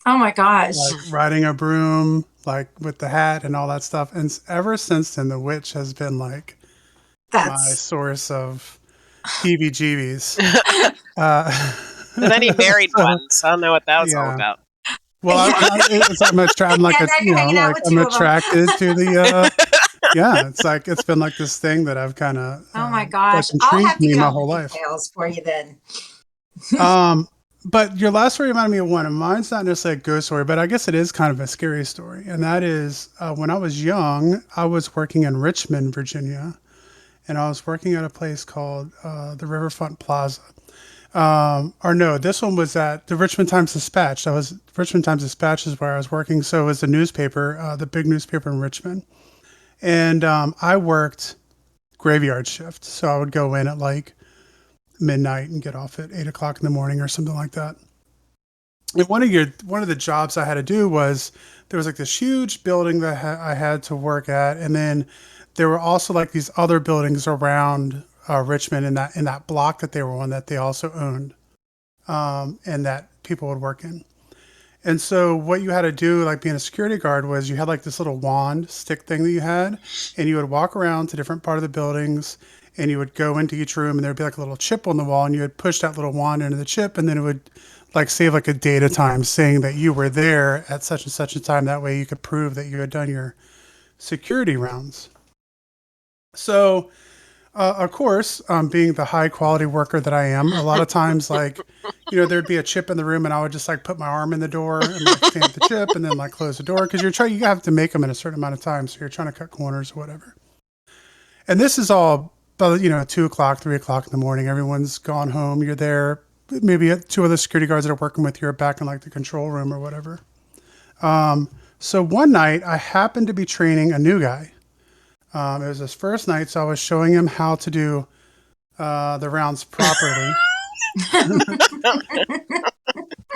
oh my gosh,
like riding a broom, like with the hat and all that stuff. And ever since then, the witch has been like my
that's
source of heebie-jeebies.
And
Uh,
then he married
so,
one, so I don't know what that was all
yeah.
about.
Well,
yeah.
I'm like
And now you're hanging out with
I'm
two of them.
attracted to yeah. It's like it's been like this thing that I've kind of
Oh my
like
gosh, I'll
intrigued
have to
me
get
my
all the
whole life.
details for you then.
Um, but your last story reminded me of one, and mine's not necessarily a ghost story, but I guess it is kind of a scary story. And that is when I was young, I was working in Richmond, Virginia, and I was working at a place called the Riverfront Plaza. Or no, this one was at the Richmond Times Dispatch. That was Richmond Times Dispatch is where I was working. So it was the newspaper, the big newspaper in Richmond. And I worked graveyard shift. So I would go in at like midnight and get off at 8 o'clock in the morning or something like that. And one of the jobs I had to do was there was like this huge building that I had to work at, and then there were also like these other buildings around Richmond in that block that they were on that they also owned, and that people would work in. And so what you had to do, like being a security guard, was you had like this little wand stick thing that you had, and you would walk around to different part of the buildings, and you would go into each room, and there'd be like a little chip on the wall, and you would push that little wand into the chip, and then it would like save like a data time saying that you were there at such and such a time. That way you could prove that you had done your security rounds. So, of course, being the high quality worker that I am, a lot of times, like, there'd be a chip in the room, and I would just like put my arm in the door and like stamp the chip, and then like close the door because you have to make them in a certain amount of time, so you're trying to cut corners or whatever. And this is all, 2 o'clock, 3 o'clock in the morning. Everyone's gone home. You're there. Maybe two other security guards that are working with you are back in like the control room or whatever. So one night, I happened to be training a new guy. It was his first night, so I was showing him how to do the rounds properly.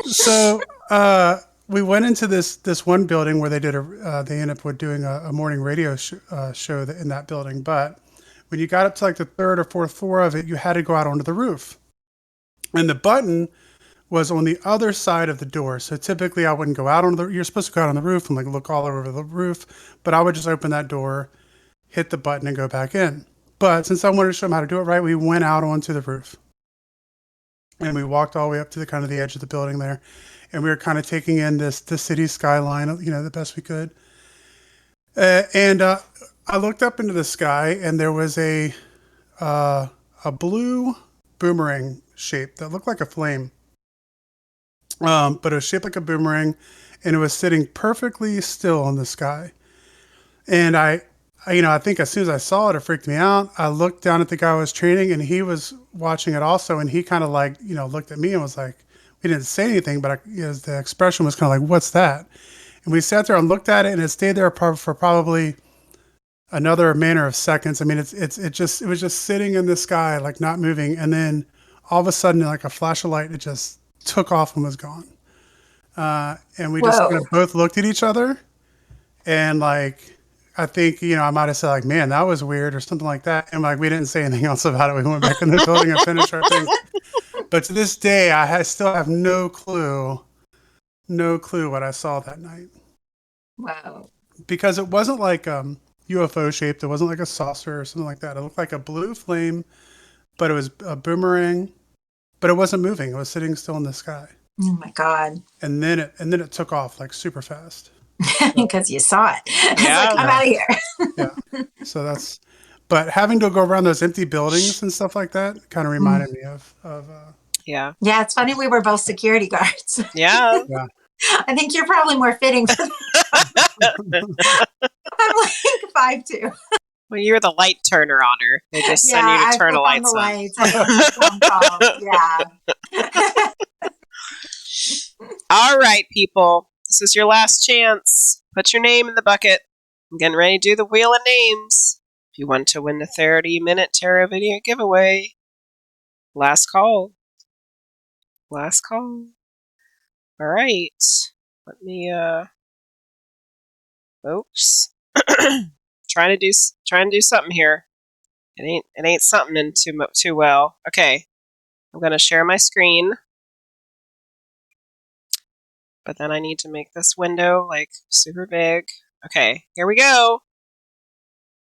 So we went into this one building where they ended up with doing a morning radio show in that building. But when you got up to like the third or fourth floor of it, you had to go out onto the roof, and the button was on the other side of the door. So typically, I wouldn't go out on the. You're supposed to go out on the roof and like look all over the roof, but I would just open that door, hit the button, and go back in. But since I wanted to show him how to do it right, we went out onto the roof. And we walked all the way up to the kind of the edge of the building there, and we were kind of taking in the city skyline, the best we could. And I looked up into the sky, and there was a blue boomerang shape that looked like a flame, but it was shaped like a boomerang, and it was sitting perfectly still in the sky. And I think as soon as I saw it, it freaked me out. I looked down at the guy I was training, and he was watching it also. And he kind of like, looked at me and was like, we didn't say anything, but the expression was kind of like, what's that? And we sat there and looked at it, and it stayed there for probably another manner of seconds. I mean, it was just sitting in the sky, like not moving. And then all of a sudden, like a flash of light, it just took off and was gone. And we just kind of both looked at each other, and like, I think, I might have said like, man, that was weird or something like that. And like, we didn't say anything else about it. We went back in the building and finished our thing. But to this day, still have no clue what I saw that night.
Wow.
Because it wasn't like UFO shaped. It wasn't like a saucer or something like that. It looked like a blue flame, but it was a boomerang, but it wasn't moving. It was sitting still in the sky.
Oh my God.
And then it took off like super fast.
Because you saw it.
Yeah.
It's like, I'm out of here.
Yeah. So but having to go around those empty buildings and stuff like that kind of reminded me of
Yeah.
Yeah, it's funny we were both security guards.
Yeah.
yeah.
I think you're probably more fitting for that. I'm like 5'2".
Well, you're the light turner on her. They just send you to turn the lights on.
I yeah.
All right, people. This is your last chance. Put your name in the bucket. I'm getting ready to do the wheel of names. If you want to win the 30-minute tarot video giveaway, last call. Last call. All right. Let me, oops. trying to do something here. It ain't something in too well. Okay. I'm going to share my screen. But then I need to make this window like super big. Okay, here we go.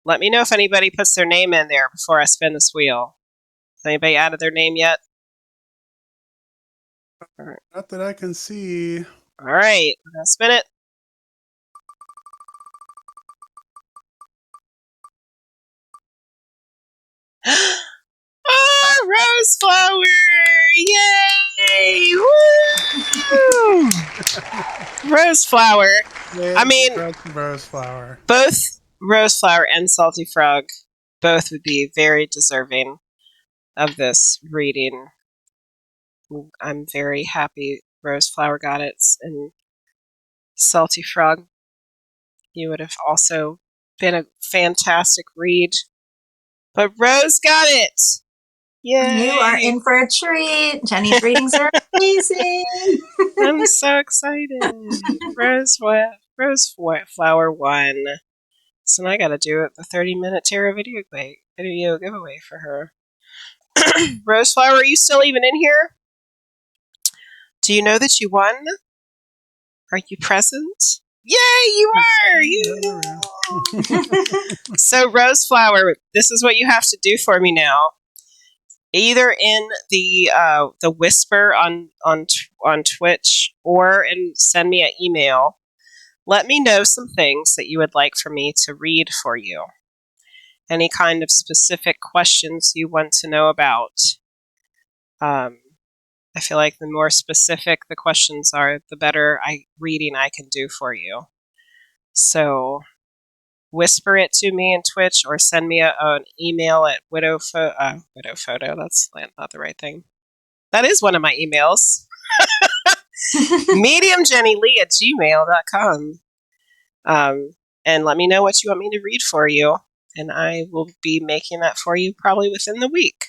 Let me know if anybody puts their name in there before I spin this wheel. Has anybody added their name yet? All right.
Not that I can see.
All right, I'm gonna spin it. Oh, rose flower! Yay! Woo! Rose flower.
Yeah,
I mean,
rose flower.
Both rose flower and salty frog, both would be very deserving of this reading. I'm very happy rose flower got it, and salty frog, you would have also been a fantastic read. But Rose got it! Yay!
You are in for a treat. Jenny's readings are amazing.
I'm so excited. Rose flower won. So now I gotta do the 30-minute tarot video giveaway for her. Rose flower, are you still even in here? Do you know that you won? Are you present? Yay, you are! You. So, Rose flower, this is what you have to do for me now. Either in the whisper on Twitch, or send me an email let me know some things that you would like for me to read for you. Any kind of specific questions you want to know about. I feel like the more specific the questions are, the better reading I can do for you. So whisper it to me in Twitch or send me an email at widowphoto. That's not the right thing. That is one of my emails. mediumjennylee@gmail.com. And let me know what you want me to read for you, and I will be making that for you probably within the week.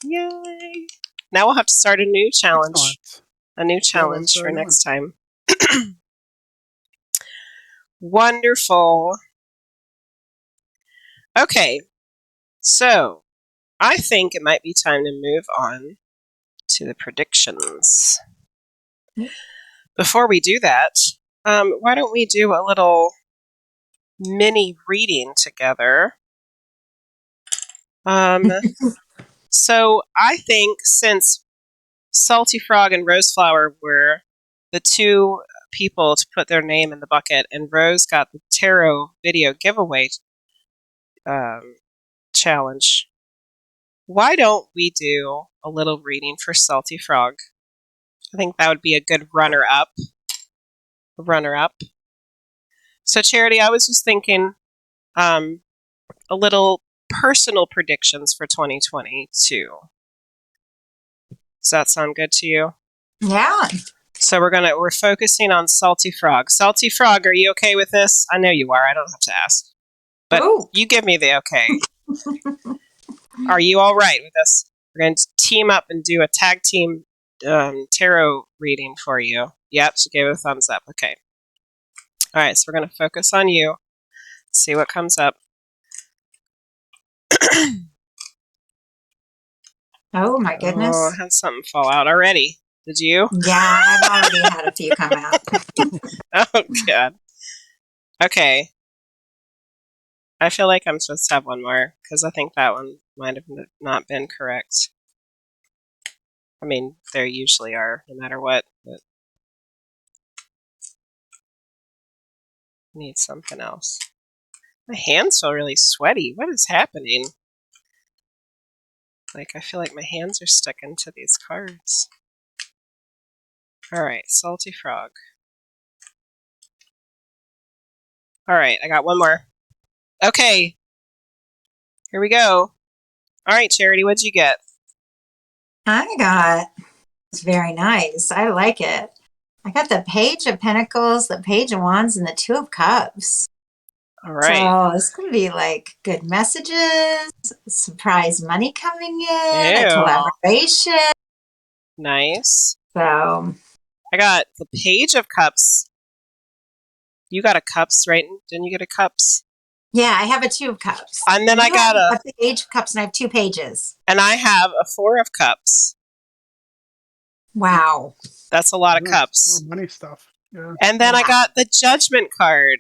Yay! Now we'll have to start a new challenge.
Excellent.
A new challenge for next time. Wonderful. Okay, so I think it might be time to move on to the predictions. Before we do that, why don't we do a little mini reading together? So I think since Salty Frog and Roseflower were the two people to put their name in the bucket, and Rose got the tarot video giveaway challenge, why don't we do a little reading for Salty Frog? I think that would be a good runner-up. So, Charity, I was just thinking a little personal predictions for 2022. Does that sound good to you?
Yeah.
So we're focusing on Salty Frog. Salty Frog, are you okay with this? I know you are. I don't have to ask. But you give me the okay. Are you all right with this? We're going to team up and do a tag team tarot reading for you. Yep, she gave it a thumbs up. Okay. All right, so we're going to focus on you. See what comes up.
Oh, my goodness.
Oh, I had something fall out already. Did you?
Yeah, I've already had a few come out.
Oh, God. Okay. I feel like I'm supposed to have one more, because I think that one might have not been correct. I mean, there usually are, no matter what, but I need something else. My hands feel really sweaty. What is happening? Like, I feel like my hands are sticking to these cards. Alright, Salty Frog. Alright, I got one more. Okay. Here we go. Alright, Charity, what'd you get?
It's very nice. I like it. I got the Page of Pentacles, the Page of Wands, and the Two of Cups.
Alright.
So it's going to be like good messages, surprise money coming in, a collaboration.
Nice.
So
I got the Page of Cups. You got a Cups, right? Didn't you get a Cups?
Yeah, I have a Two of Cups.
And then I got
a Page of Cups, and I have two pages.
And I have a Four of Cups.
Wow.
That's a lot of cups.
More money stuff. Yeah.
And then I got the Judgment card.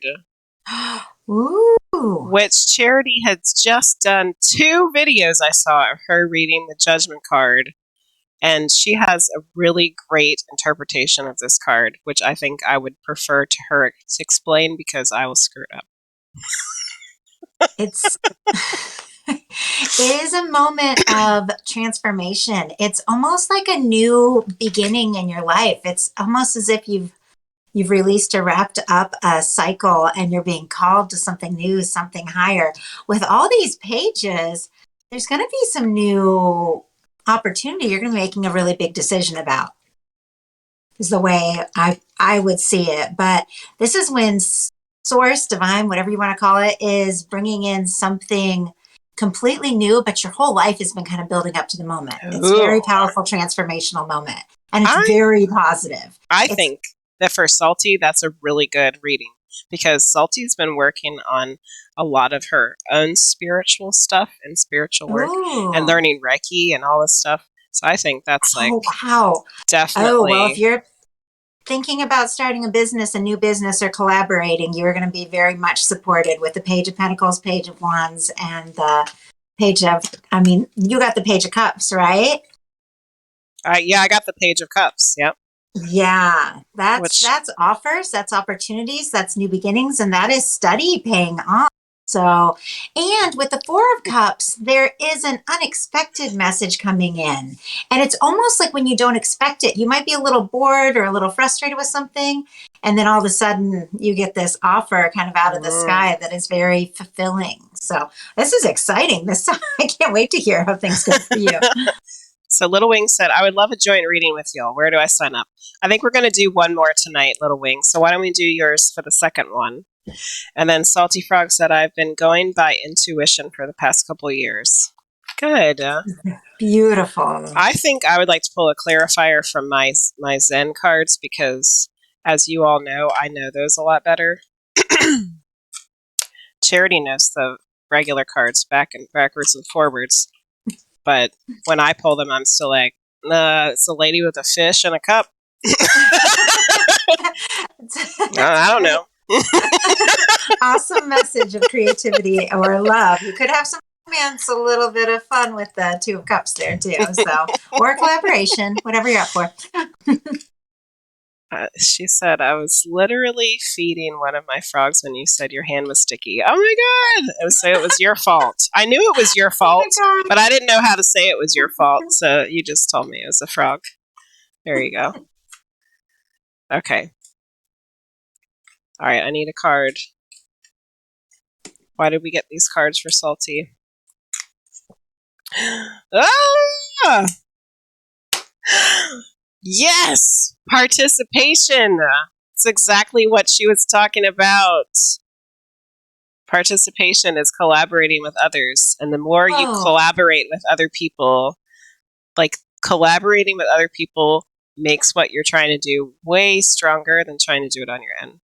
Ooh.
Which Charity has just done 2 videos I saw of her reading the Judgment card. And she has a really great interpretation of this card, which I think I would prefer to her to explain because I will screw it up.
It is a moment of transformation. It's almost like a new beginning in your life. It's almost as if you've released or wrapped up a cycle and you're being called to something new, something higher. With all these pages, there's going to be some new opportunity you're going to be making a really big decision about, is the way I would see it. But this is when Source, Divine, whatever you want to call it, is bringing in something completely new, but your whole life has been kind of building up to the moment. It's a very powerful, transformational moment. And it's very positive.
I think that for Salty, that's a really good reading because Salty's been working on a lot of her own spiritual stuff and spiritual work and learning Reiki and all this stuff. So I think that's definitely.
Oh, well, if you're thinking about starting a business, a new business, or collaborating, you're going to be very much supported with the Page of Pentacles, Page of Wands, and the Page of, you got the Page of Cups, right?
Yeah, I got the Page of Cups. Yep.
Yeah,
which
that's offers, that's opportunities, that's new beginnings, and that is study paying off. So, and with the Four of Cups, there is an unexpected message coming in. And it's almost like when you don't expect it, you might be a little bored or a little frustrated with something. And then all of a sudden, you get this offer kind of out of the sky that is very fulfilling. So, this is exciting. I can't wait to hear how things go for you.
So Little Wing said, I would love a joint reading with you. Where do I sign up? I think we're going to do one more tonight, Little Wing. So why don't we do yours for the second one? And then Salty Frog said, I've been going by intuition for the past couple of years. Good.
Beautiful.
I think I would like to pull a clarifier from my Zen cards because, as you all know, I know those a lot better. Charity knows the regular cards backwards and forwards. But when I pull them, I'm still like, it's a lady with a fish and a cup. I don't know.
Awesome message of creativity or love. You could have some romance, a little bit of fun with the Two of Cups there too. So, or collaboration, whatever you're up for.
She said, I was literally feeding one of my frogs when you said your hand was sticky. Oh my God. So it was your fault. I knew it was your fault, but I didn't know how to say it was your fault. So you just told me it was a frog. There you go. Okay. All right. I need a card. Why did we get these cards for Salty? Ah! Yes! Participation! It's exactly what she was talking about. Participation is collaborating with others. And the more you collaborate with other people, like collaborating with other people makes what you're trying to do way stronger than trying to do it on your own.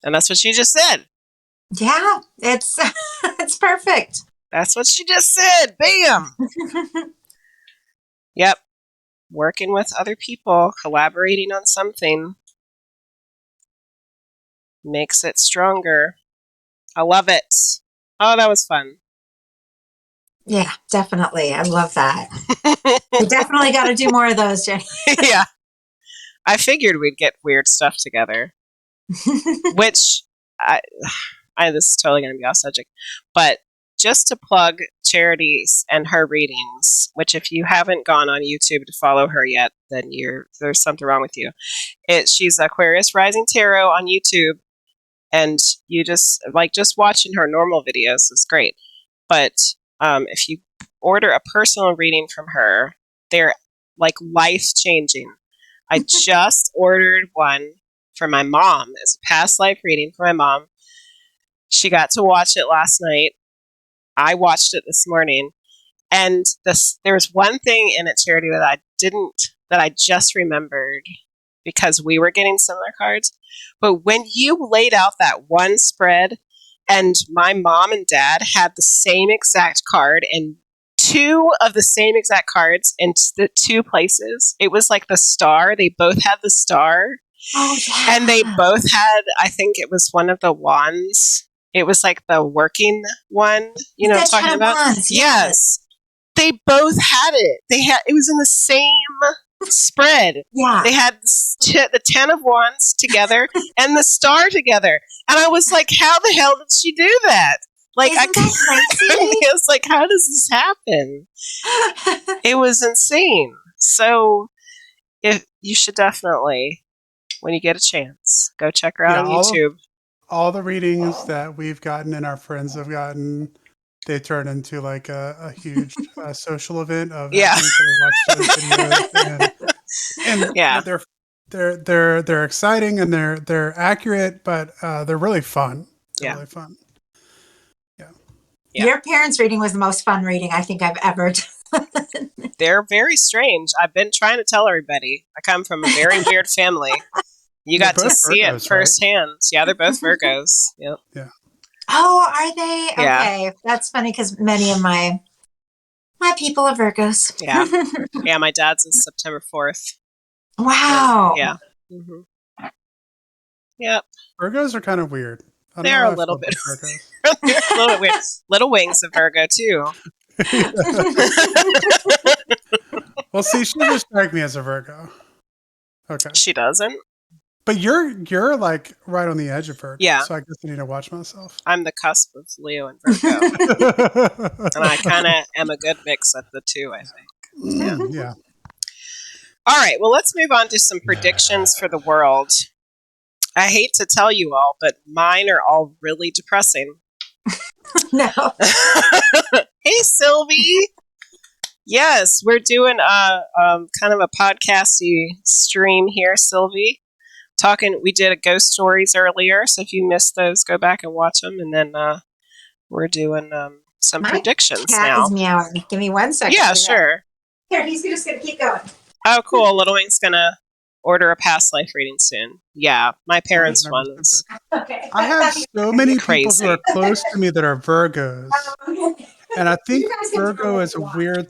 And that's what she just said.
Yeah, it's perfect.
That's what she just said. Bam! Yep. Working with other people, collaborating on something makes it stronger. I love it. Oh, that was fun.
Yeah, definitely. I love that. We definitely got to do more of those, Jenny.
Yeah. I figured we'd get weird stuff together. Which, this is totally going to be off subject. But just to plug Charities and her readings, which if you haven't gone on YouTube to follow her yet, then there's something wrong with you. She's Aquarius Rising Tarot on YouTube. And you just watching her normal videos is great. But if you order a personal reading from her, they're like life-changing. I just ordered one for my mom. It's a past life reading for my mom. She got to watch it last night. I watched it this morning. And there was one thing in it, Charity, that I just remembered because we were getting similar cards. But when you laid out that one spread and my mom and dad had the same exact card and two of the same exact cards in the two places, it was like the star. They both had the star.
Oh, yeah.
And they both had, I think it was one of the wands. It was like the working one, you know what I'm talking about?
Wands,
yes. They both had it. It was in the same spread.
Yeah.
They had the 10 of wands together and the star together. And I was like, how the hell did she do that? Like,
Isn't that crazy?
I was like, how does this happen? It was insane. So you should definitely, when you get a chance, go check her out on YouTube.
All the readings that we've gotten and our friends have gotten, they turn into like a huge social event of watch those videos and they're exciting and they're accurate, but they're really fun. They're really fun.
Your parents' reading was the most fun reading I think I've ever done.
They're very strange. I've been trying to tell everybody. I come from a very weird family. You got to see Virgos, it firsthand. Right? Yeah, they're both Virgos. Yep.
Yeah. Oh, are they? Yeah. Okay. That's funny because many of my people are Virgos.
Yeah. Yeah, my dad's is September 4th.
Wow.
Yeah. Mm-hmm. Yep.
Virgos are kind of weird.
They're a little bit. They're a little bit weird. Little Wing's a Virgo too.
Well, see, she doesn't strike me as a Virgo. Okay.
She doesn't.
But you're like right on the edge of Virgo.
Yeah.
So I guess I need to watch myself.
I'm the cusp of Leo and Virgo. And I kind of am a good mix of the two, I think.
Yeah.
All right, well, let's move on to some predictions for the world. I hate to tell you all, but mine are all really depressing.
No.
Hey, Sylvie. Yes, we're doing a kind of a podcasty stream here, Sylvie. We did a ghost stories earlier, so if you missed those, go back and watch them. And then we're doing some
My
predictions
cat
now.
is meowing. Give me 1 second.
Yeah, sure.
Here, he's just going to keep going.
Oh, cool. Little Wing's gonna order a past life reading soon. Yeah, my parents' ones.
Okay.
I have so many people
Crazy.
who are close to me that are Virgos. And I think
You guys can
Virgo
tell
is a
what you
weird.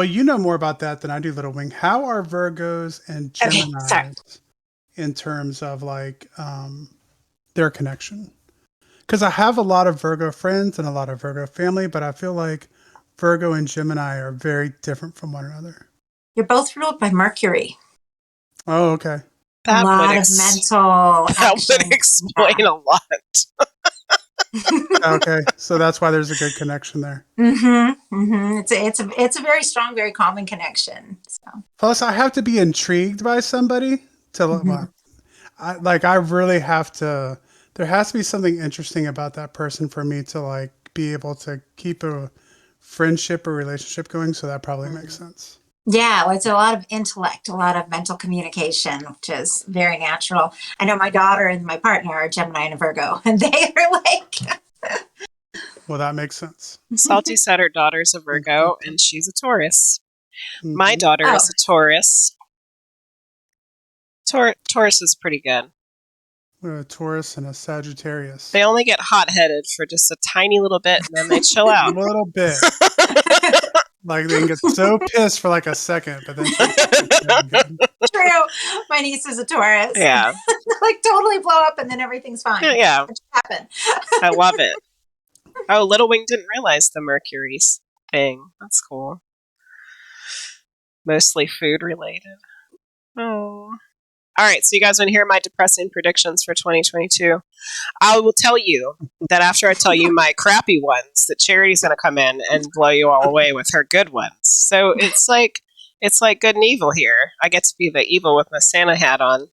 You know more about that than I do, Little Wing. How are Virgos and
Okay,
Gemini
sorry.
in terms of like their connection? Because I have a lot of Virgo friends and a lot of Virgo family, but I feel like Virgo and Gemini are very different from one another.
You're both ruled by Mercury.
Oh, okay.
That
a lot
would
of mental
that
action.
would explain a lot.
Okay, so that's why there's a good connection there.
It's a very strong, very common connection. So.
Plus, I have to be intrigued by somebody to well, I really have to. There has to be something interesting about that person for me to like be able to keep a friendship or relationship going. So that probably makes sense.
Yeah, well, it's a lot of intellect, a lot of mental communication, which is very natural. I know my daughter and my partner are Gemini and a Virgo, and they are like.
Well, that makes sense.
Salty said her daughter's a Virgo and she's a Taurus.
Mhm.
My daughter is a Taurus. Taurus is pretty good.
We're a Taurus and a Sagittarius.
They only get hot-headed for just a tiny little bit and then they chill
A
out.
little bit. Like they can get so pissed for like a second, but then
True. My niece is a Taurus.
Yeah.
Like totally blow up and then everything's fine.
Yeah.
It just happened.
I love it. Oh, Little Wing didn't realize the Mercury's thing. That's cool. Mostly food related. Oh. All right, so you guys want to hear my depressing predictions for 2022? I will tell you that after I tell you my crappy ones, that Charity's going to come in and blow you all away with her good ones. So it's like good and evil here. I get to be the evil with my Santa hat on.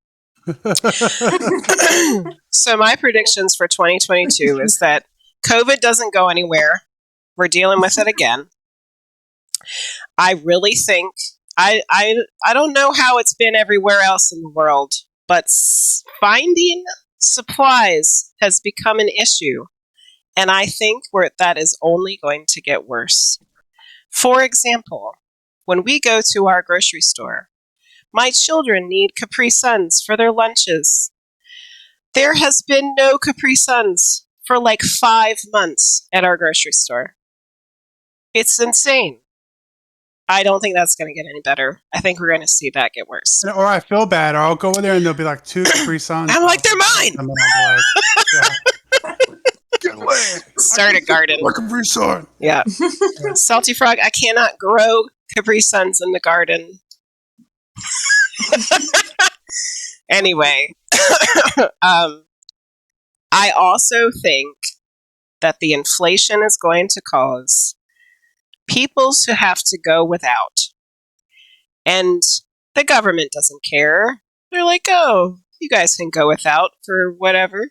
So my predictions for 2022 is that COVID doesn't go anywhere. We're dealing with it again. I really think I don't know how it's been everywhere else in the world, but finding supplies has become an issue, and I think that is only going to get worse. For example, when we go to our grocery store, my children need Capri Suns for their lunches. There has been no Capri Suns for like 5 months at our grocery store. It's insane. I don't think that's going to get any better. I think we're going to see that get worse.
Or I feel bad, or I'll go over there and there'll be like 2 Capri Suns.
I'm like, they're mine!
And then I'll be like, get away!
Start a garden.
Like Capri Sun.
Yeah. Salty Frog, I cannot grow Capri Suns in the garden. Anyway, I also think that the inflation is going to cause people to have to go without. And the government doesn't care. They're like, oh, you guys can go without for whatever.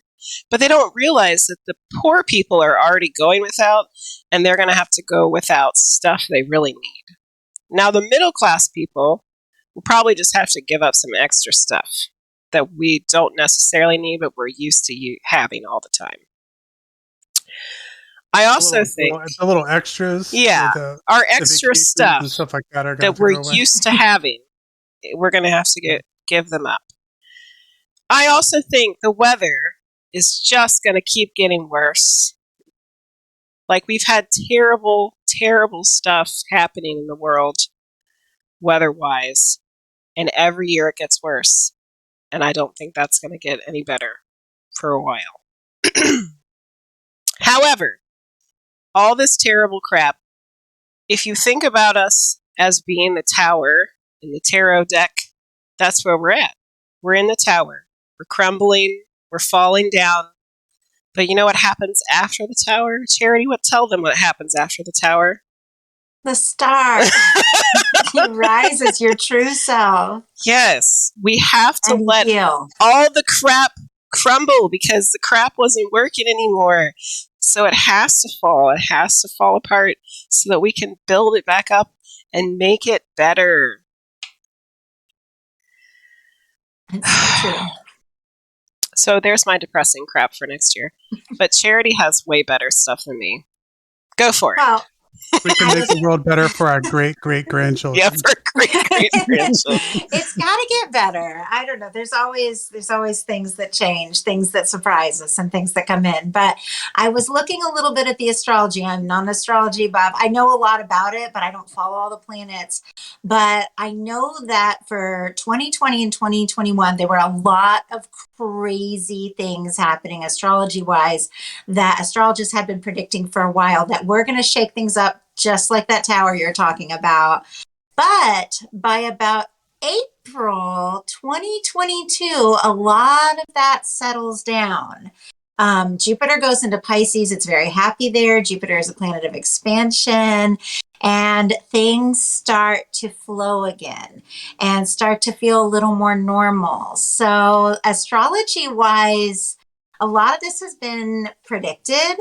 But they don't realize that the poor people are already going without, and they're going to have to go without stuff they really need. Now, the middle class people will probably just have to give up some extra stuff that we don't necessarily need, but we're used to having all the time. I also think
the little extras,
our extra stuff
and stuff like
that we're used to having, we're going to have to give them up. I also think the weather is just going to keep getting worse. Like, we've had terrible, terrible stuff happening in the world, weather-wise, and every year it gets worse. And I don't think that's going to get any better for a while. However, all this terrible crap, if you think about us as being the tower in the tarot deck. That's where we're at. We're in the tower. We're crumbling. We're falling down. But you know what happens after the tower? Charity, tell them what happens after the tower.
The star. You rise as your true self.
Yes, we have to
and
let
heal.
all the crap crumble because the crap wasn't working anymore. So it has to fall. It has to fall apart so that we can build it back up and make it better.
It's so true.
So there's my depressing crap for next year. But Charity has way better stuff than me. Go for it.
Well,
We can make the world better for our great-great-grandchildren.
Yeah, for great-great-grandchildren.
It's got to get better. I don't know. There's always things that change, things that surprise us, and things that come in. But I was looking a little bit at the astrology. I'm not an astrology buff. I know a lot about it, but I don't follow all the planets. But I know that for 2020 and 2021, there were a lot of crazy things happening astrology-wise that astrologists had been predicting for a while that we're going to shake things up just like that tower you're talking about. But by about April 2022, a lot of that settles down. Jupiter goes into Pisces. It's very happy there. Jupiter is a planet of expansion. And things start to flow again and start to feel a little more normal. So astrology-wise, a lot of this has been predicted.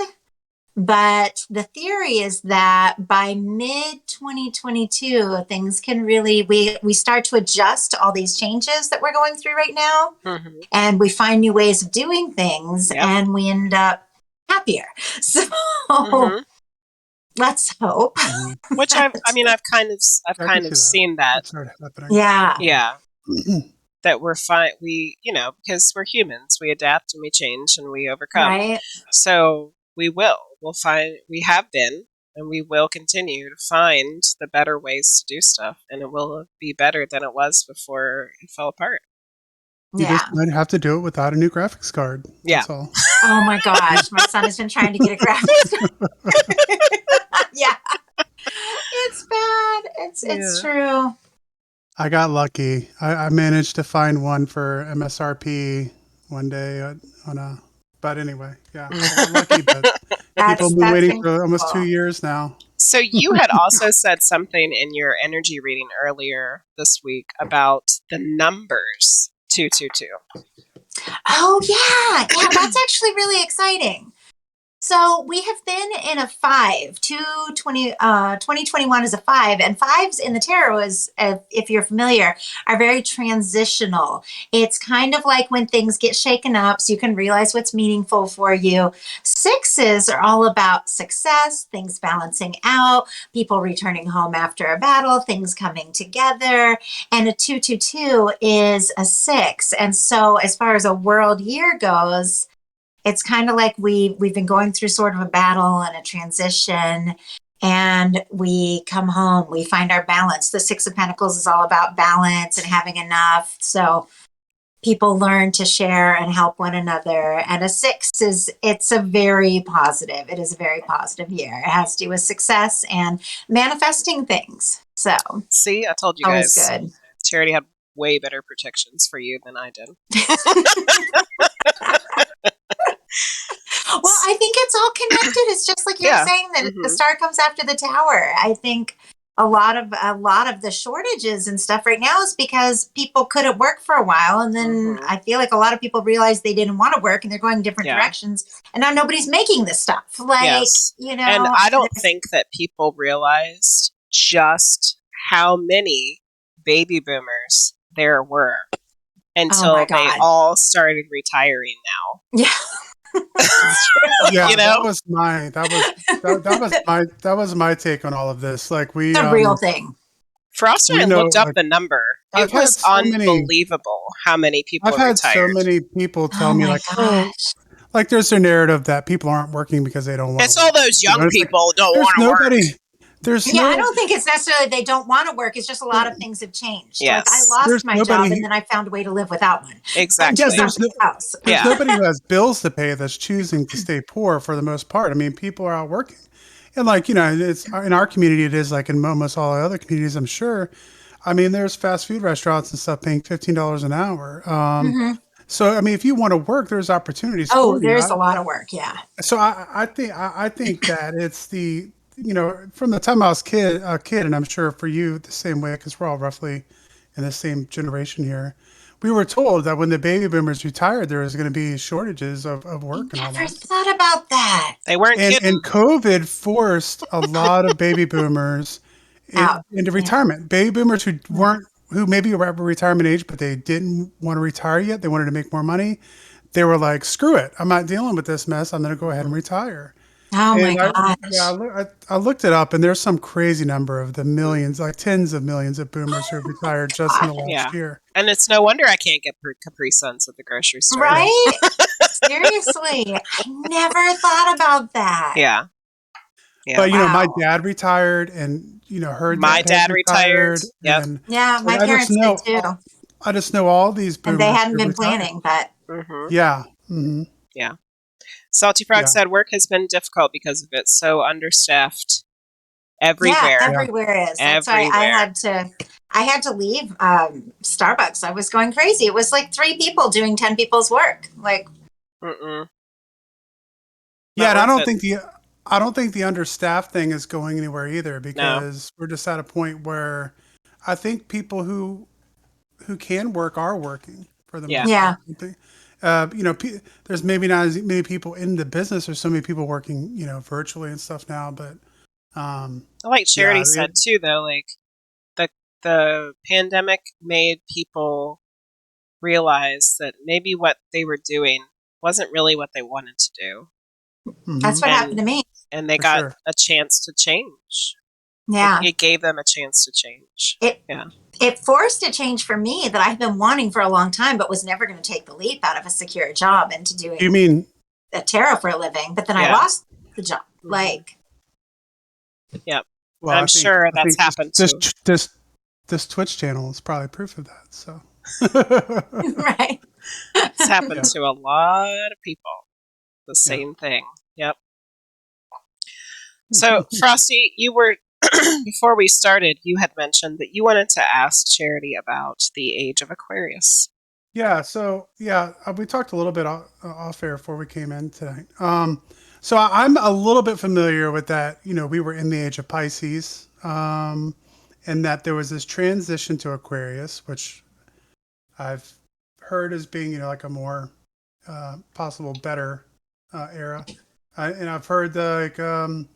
But the theory is that by mid 2022, things can really, we start to adjust all these changes that we're going through right now.
Mm-hmm.
And we find new ways of doing things, and we end up happier. So let's hope.
Which I've kind of seen that. Yeah. That we're fine. We, because we're humans, we adapt and we change and we overcome.
Right.
So we have been, and we will continue to find the better ways to do stuff, and it will be better than it was before it fell apart.
You just might have to do it without a new graphics card.
Yeah.
That's all.
Oh my gosh. My son has been trying to get a graphics card. Yeah. It's bad. It's true.
I got lucky. I managed to find one for MSRP one day but anyway, yeah, I'm lucky, but people have been waiting for almost 2 years now.
So you had also said something in your energy reading earlier this week about the numbers 222.
Oh, yeah. Yeah, that's actually really exciting. So we have been in a 5. 2021 is a 5, and 5s in the tarot is, if you're familiar, are very transitional. It's kind of like when things get shaken up so you can realize what's meaningful for you. 6s are all about success, things balancing out, people returning home after a battle, things coming together. And a 222 is a 6. And so as far as a world year goes, it's kind of like we've been going through sort of a battle and a transition, and we come home, we find our balance. The 6 of Pentacles is all about balance and having enough. So people learn to share and help one another. And a 6 it's a very positive. It is a very positive year. It has to do with success and manifesting things. So
see, I told you
always
guys.
Good.
Charity had way better protections for you than I did.
Well, I think it's all connected. It's just like you're saying that the star comes after the tower. I think a lot of the shortages and stuff right now is because people couldn't work for a while, and then I feel like a lot of people realized they didn't want to work and they're going different directions, and now nobody's making this stuff. Like
and I don't think that people realized just how many baby boomers there were until they all started retiring now.
Yeah.
Yeah, that was my take on all of this. Like
the real thing.
Frost and I looked up the number. It was unbelievable how many people
I've had
retired.
so many people tell me like there's a narrative that people aren't working because they don't want to work.
It's all those young people don't want to work.
I don't think it's necessarily they don't want to work. It's just a lot of things have changed.
Yes.
Like I lost my job and then I found a way to live without one.
Exactly.
Yeah, there's nobody who has bills to pay that's choosing to stay poor for the most part. I mean, people are out working. And like, it's in our community, it is like in almost all other communities, I'm sure. I mean, there's fast food restaurants and stuff paying $15 an hour.
Hmm.
So, I mean, if you want to work, there's opportunities
Oh,
for you.
there's a lot of work. Yeah.
So I think that it's from the time I was a kid, and I'm sure for you the same way because we're all roughly in the same generation here. We were told that when the baby boomers retired, there was going to be shortages of
I
work and all
never
that.
thought about that.
They weren't
And
kidding.
COVID forced a lot of baby boomers
Out.
into
Yeah.
retirement. Baby boomers
Yeah.
who maybe were at retirement age, but they didn't want to retire yet. They wanted to make more money. They were like, "Screw it! I'm not dealing with this mess. I'm going to go ahead and retire."
Oh my
And
gosh.
I looked it up, and there's some crazy number of the millions, like tens of millions of boomers who have retired just in the
God.
last
Yeah.
year.
And it's no wonder I can't get Capri Suns at the grocery store.
Yeah.
Right? Seriously. I never thought about that.
Yeah. Yeah.
But my
Wow.
dad retired, and her
My
dad has
dad retired.
retired,
Yep.
and
Yeah,
so
my parents did too.
I just know all these
And they
boomers
hadn't
who
been
retired.
planning, but
Hmm.
Yeah. Hmm.
Yeah. Salty Frog
Yeah.
said work has been difficult because of it. So understaffed
yeah,
everywhere.
Yeah.
everywhere is. That's why
Everywhere.
I had to leave Starbucks. I was going crazy. It was like 3 people doing 10 people's work. Like,
Mm-mm.
Yeah,
Not
and
worth it.
I don't think the understaffed thing is going anywhere either
No.
because we're just at a point where I think people who can work are working for the
Yeah.
most part.
yeah.
I think, there's maybe not as many people in the business. There's so many people working, virtually and stuff now. But
Like
yeah,
Charity said too, though, like the pandemic made people realize that maybe what they were doing wasn't really what they wanted to do.
hmm
That's what happened
And
to me.
they
for
got
sure.
a chance to change.
Yeah.
It gave them a chance to change.
It
Yeah.
it forced a change for me that I've been wanting for a long time, but was never going to take the leap out of a secure job into
You
doing
mean
a tarot for a living. But then I
Yeah.
lost the job.
Hmm.
Like,
Yep.
well?
I'm sure
I
that's
think
happened
this
too.
this this Twitch channel is probably proof of that. So
right.
It's happened
yeah,
to a lot of people. The
yeah.
same thing. Yep. So, Frosty, you were before we started, you had mentioned that you wanted to ask Charity about the age of Aquarius.
Yeah, so we talked a little bit off air before we came in tonight. So I'm a little bit familiar with that. We were in the age of Pisces, and that there was this transition to Aquarius, which I've heard as being, like a more possible better era. And I've heard the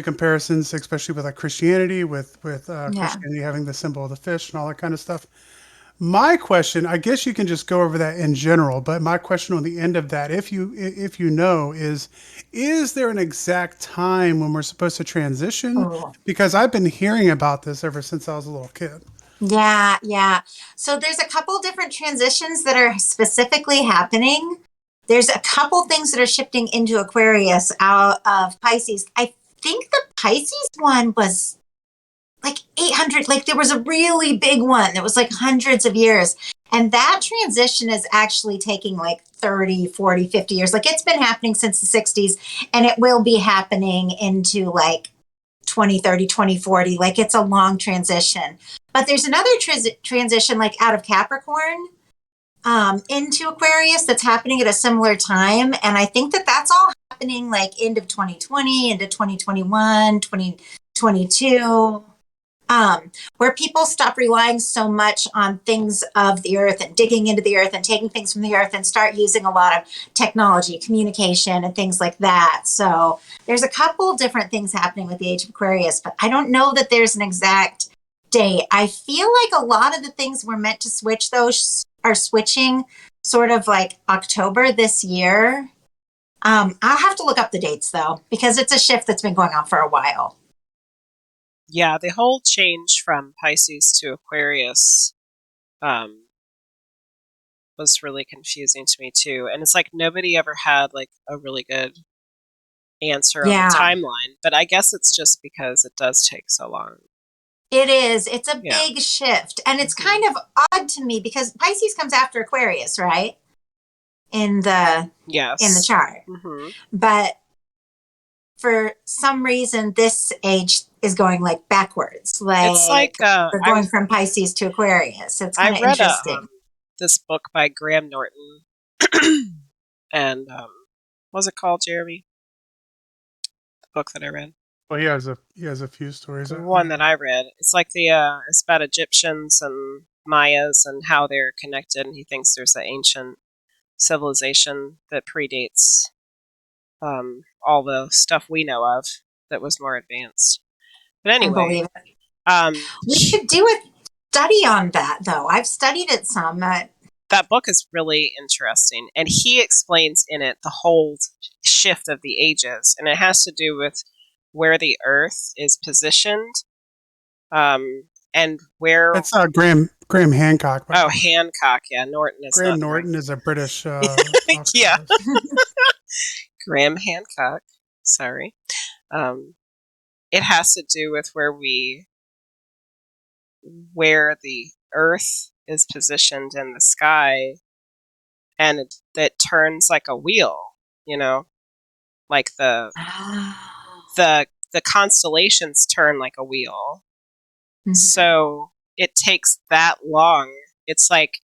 comparisons, especially with like Christianity, with
Yeah.
Christianity having the symbol of the fish and all that kind of stuff. My question, I guess you can just go over that in general, but my question on the end of that, if you know, is there an exact time when we're supposed to transition?
Oh.
Because I've been hearing about this ever since I was a little kid.
Yeah, yeah. So there's a couple different transitions that are specifically happening. There's a couple things that are shifting into Aquarius out of Pisces. I think the Pisces one was like 800, like there was a really big one that was like hundreds of years. And that transition is actually taking like 30, 40, 50 years. Like it's been happening since the 60s and it will be happening into like 2030, 2040. Like it's a long transition. But there's another transition like out of Capricorn into Aquarius that's happening at a similar time. And I think that that's all happening like end of 2020, into 2021, 2022. Where people stop relying so much on things of the earth and digging into the earth and taking things from the earth and start using a lot of technology, communication, and things like that. So there's a couple different things happening with the age of Aquarius, but I don't know that there's an exact date. I feel like a lot of the things we're meant to switch, though, are switching sort of like October this year. I'll have to look up the dates, though, because it's a shift that's been going on for a while.
Yeah, the whole change from Pisces to Aquarius was really confusing to me too. And it's like nobody ever had like a really good answer on the
Yeah.
timeline. But I guess it's just because it does take so long.
It is. It's a
Yeah.
big shift. And it's kind of odd to me because Pisces comes after Aquarius, right? In the
Yes.
chart.
Hmm.
But for some reason this age is going like backwards,
It's
like
like
we're going from Pisces to Aquarius. It's
I
kind of
read
interesting.
this book by Graham Norton, and what was it called, Jeremy? The book that I read.
Well, he has a few stories.
The one that I read. It's like it's about Egyptians and Mayas and how they're connected, and he thinks there's an ancient civilization that predates all the stuff we know of that was more advanced. But
I
anyway,
believe it. We should do a study on that, though. I've studied it some.
That book is really interesting, and he explains in it the whole shift of the ages, and it has to do with where the Earth is positioned, and where.
It's Graham Hancock. By the way.
Hancock, yeah, Norton is
Graham
not
Norton is a British.
yeah, Graham Hancock. Sorry, it has to do with where the Earth is positioned in the sky, and that turns like a wheel, like the constellations turn like a wheel.
Mhm.
So it takes that long. It's like,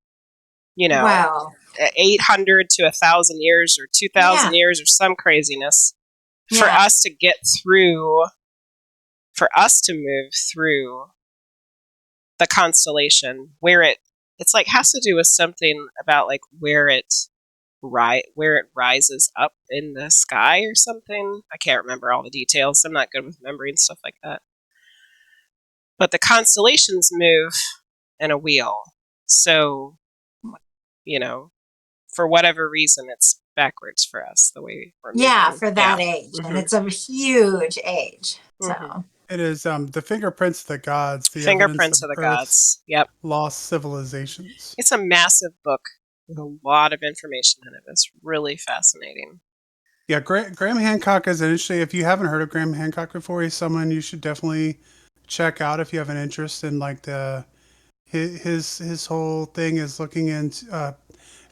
Wow.
800 to 1,000 years or 2,000
Yeah.
years or some craziness for
Yeah.
us to get through, for us to move through the constellation where it's like has to do with something about like where it rises up in the sky or something. I can't remember all the details. I'm not good with memory and stuff like that. But the constellations move in a wheel. So, for whatever reason, it's backwards for us, the way we're moving.
Yeah, for that age.
Mm-hmm.
And it's a huge age. So.
Mm-hmm.
It is the fingerprints of the gods. The
Fingerprints of the
Earth's
gods. Yep.
Lost civilizations.
It's a massive book with a lot of information in it. It's really fascinating.
Yeah, Graham Hancock is interesting. If you haven't heard of Graham Hancock before, he's someone you should definitely check out if you have an interest in like his whole thing is looking into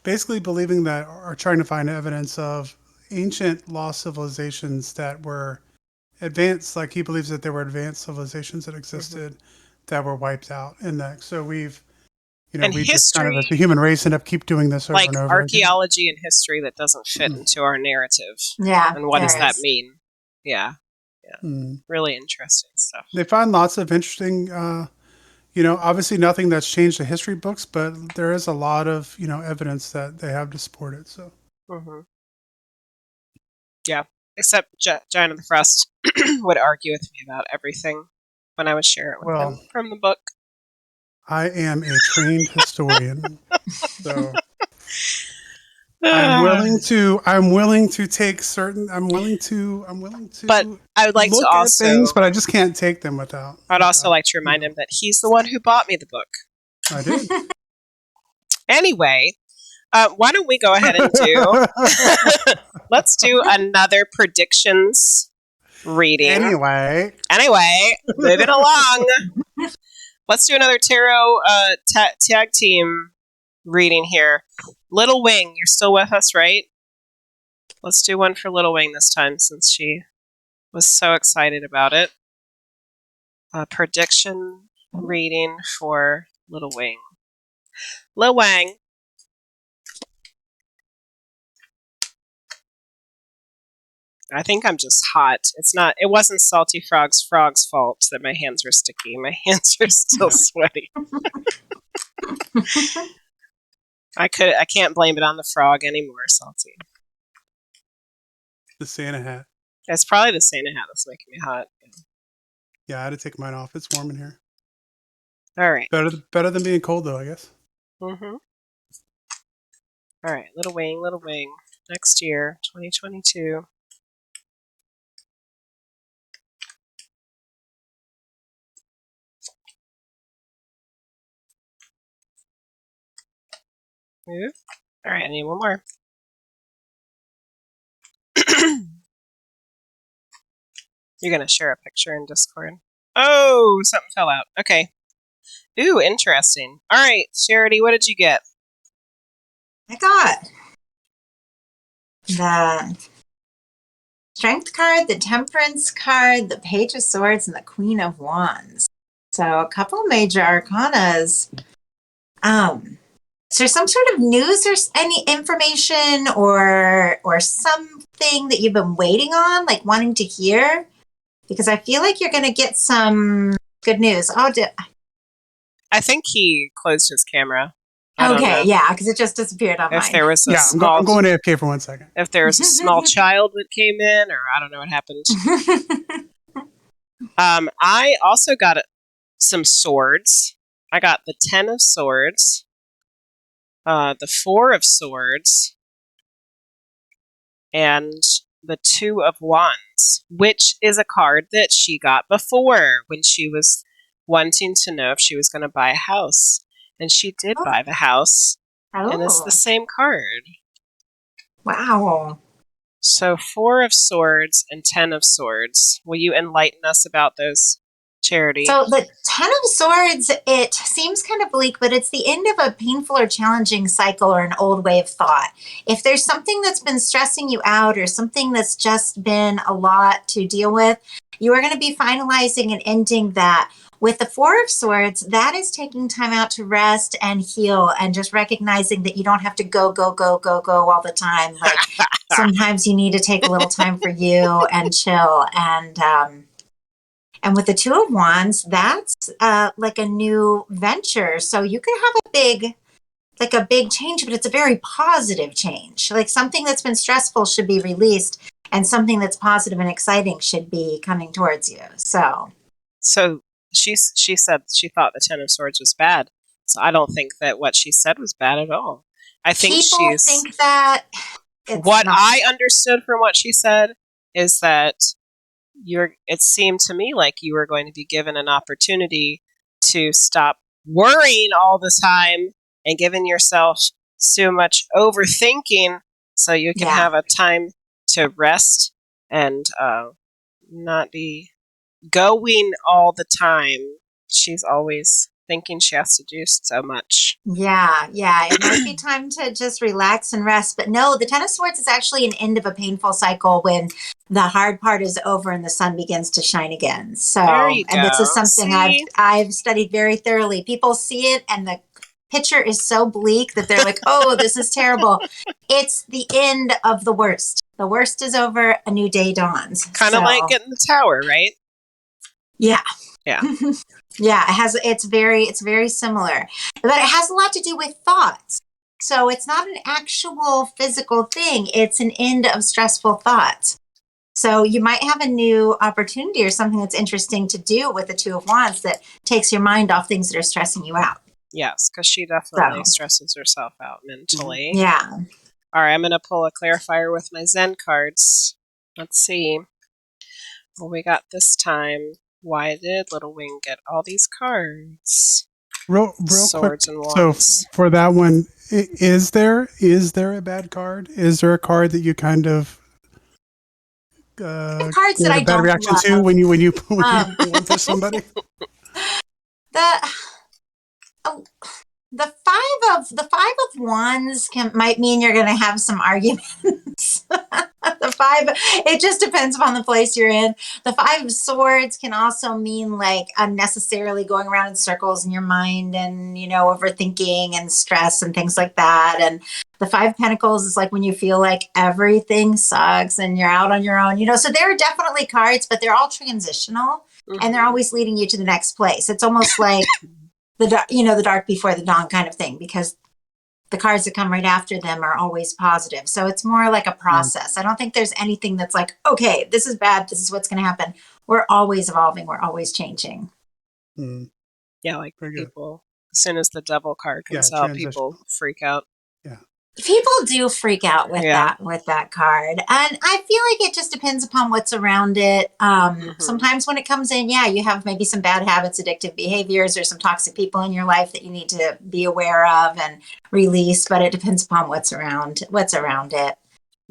basically believing that or trying to find evidence of ancient lost civilizations that were advanced. Like he believes that there were advanced civilizations that existed that were wiped out, and that so we've
and
we
history,
just kind of as a human race end up keep doing this over
like
and over
archaeology and history that doesn't fit into our narrative.
Yeah.
And what does that mean? Yeah.
Mm.
Really interesting stuff.
They find lots of interesting, obviously nothing that's changed the history books, but there is a lot of, evidence that they have to support it. So,
yeah, except Giant of the Frost would argue with me about everything when I would share it with him from the book.
I am a trained historian, so I'm willing to take certain. I'm willing to.
But I would like
look
to also
at things, but I just can't take them without.
I'd also like to remind him that he's the one who bought me the book.
I did.
Anyway, why don't we go ahead and do? Let's do another predictions reading.
Anyway,
moving along. Let's do another tarot tag team reading here. Little Wing, you're still with us, right? Let's do one for Little Wing this time since she was so excited about it. Prediction reading for Little Wing. Lil Wang. I think I'm just hot. It wasn't Salty Frog's fault that my hands were sticky. My hands are still sweaty. I can't blame it on the frog anymore, Salty.
The Santa hat.
It's probably the Santa hat that's making me hot.
Yeah, I had to take mine off. It's warm in here.
All right.
Better than being cold, though, I guess.
Mm-hmm. All right, Little Wing. Next year, 2022. Move. All right, I need one more. You're going to share a picture in Discord. Oh, something fell out. Okay. Ooh, interesting. All right, Charity, what did you get?
I got the Strength card, the Temperance card, the Page of Swords, and the Queen of Wands. So a couple major arcanas. Is there some sort of news or any information or something that you've been waiting on, like wanting to hear? Because I feel like you're going to get some good news.
I think he closed his camera. I don't
Okay,
know.
yeah, because it just disappeared on
If
mine.
there was a
Yeah,
small,
I'm going AFK for 1 second.
if there was a small child that came in, or I don't know what happened. I also got some swords. I got the 10 of Swords, the 4 of Swords, and the 2 of Wands, which is a card that she got before when she was wanting to know if she was going to buy a house. And she did buy the house, and it's the same card.
Wow.
So 4 of Swords and 10 of Swords. Will you enlighten us about those, Charity?
So the 10 of Swords, it seems kind of bleak, but it's the end of a painful or challenging cycle or an old way of thought. If there's something that's been stressing you out or something that's just been a lot to deal with, you are going to be finalizing and ending that. With the 4 of Swords, that is taking time out to rest and heal and just recognizing that you don't have to go all the time. Like sometimes you need to take a little time for you and chill. And with the 2 of Wands, that's like a new venture. So you could have a big change, but it's a very positive change. Like something that's been stressful should be released and something that's positive and exciting should be coming towards you. So
she said she thought the 10 of Swords was bad. So I don't think that what she said was bad at all. I think
people think that
what I understood from what she said is that it seemed to me like you were going to be given an opportunity to stop worrying all the time and giving yourself so much overthinking so you can have a time to rest and not be going all the time. She's always thinking she has to do so much.
Yeah. It might be time to just relax and rest. But no, the 10 of Swords is actually an end of a painful cycle when the hard part is over and the sun begins to shine again. So,
there you go.
And this is something I've studied very thoroughly. People see it and the picture is so bleak that they're like, oh, this is terrible. It's the end of the worst. The worst is over. A new day dawns.
Kind of like getting the tower, right?
Yeah.
Yeah.
Yeah, it's very similar. But it has a lot to do with thoughts. So it's not an actual physical thing. It's an end of stressful thoughts. So you might have a new opportunity or something that's interesting to do with the 2 of Wands that takes your mind off things that are stressing you out.
Yes, because she definitely stresses herself out mentally.
Yeah.
All right, I'm going to pull a clarifier with my Zen cards. Let's see what we got this time. Why did Little Wing get all these cards?
Real
Swords
quick.
And Wands.
So for that one, is there a bad card? Is there a card that you kind of
cards that
get
I
a bad
don't
reaction
love.
to when you pull one for somebody?
The 5 of Wands might mean you're going to have some arguments. The 5, it just depends upon the place you're in. The 5 of Swords can also mean like unnecessarily going around in circles in your mind and, overthinking and stress and things like that. And the 5 of Pentacles is like when you feel like everything sucks and you're out on your own, so there are definitely cards, but they're all transitional and they're always leading you to the next place. It's almost like the dark before the dawn kind of thing, because the cards that come right after them are always positive. So it's more like a process. I don't think there's anything that's like, okay, this is bad. This is what's going to happen. We're always evolving. We're always changing.
Yeah, like people, as soon as the Devil card comes out, people freak out.
Yeah.
People do freak out with that card. And I feel like it just depends upon what's around it. Sometimes when it comes in, you have maybe some bad habits, addictive behaviors, or some toxic people in your life that you need to be aware of and release. But it depends upon what's around it.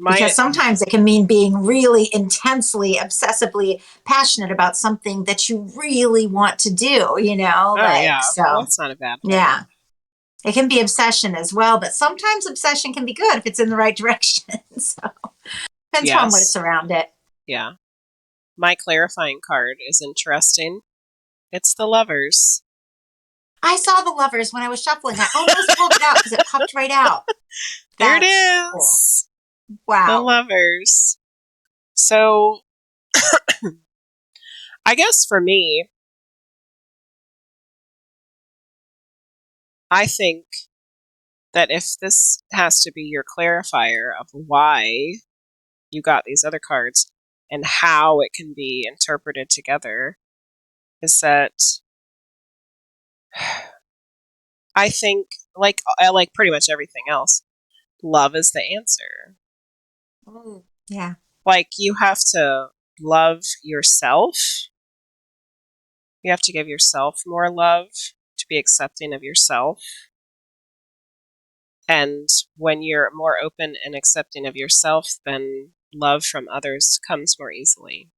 Because sometimes it can mean being really intensely, obsessively passionate about something that you really want to do,
So that's not a bad thing.
Yeah. It can be obsession as well, but sometimes obsession can be good if it's in the right direction. So depends on what it's around it.
Yeah. My clarifying card is interesting. It's the Lovers.
I saw the Lovers when I was shuffling. I almost pulled it out because it popped right out.
There it
That's cool.
is. The
Wow.
Lovers. So, I guess for me, I think that if this has to be your clarifier of why you got these other cards and how it can be interpreted together, is that I think, like pretty much everything else, love is the answer.
Oh, yeah.
Like, you have to love yourself. You have to give yourself more love to be accepting of yourself. And when you're more open and accepting of yourself, then love from others comes more easily.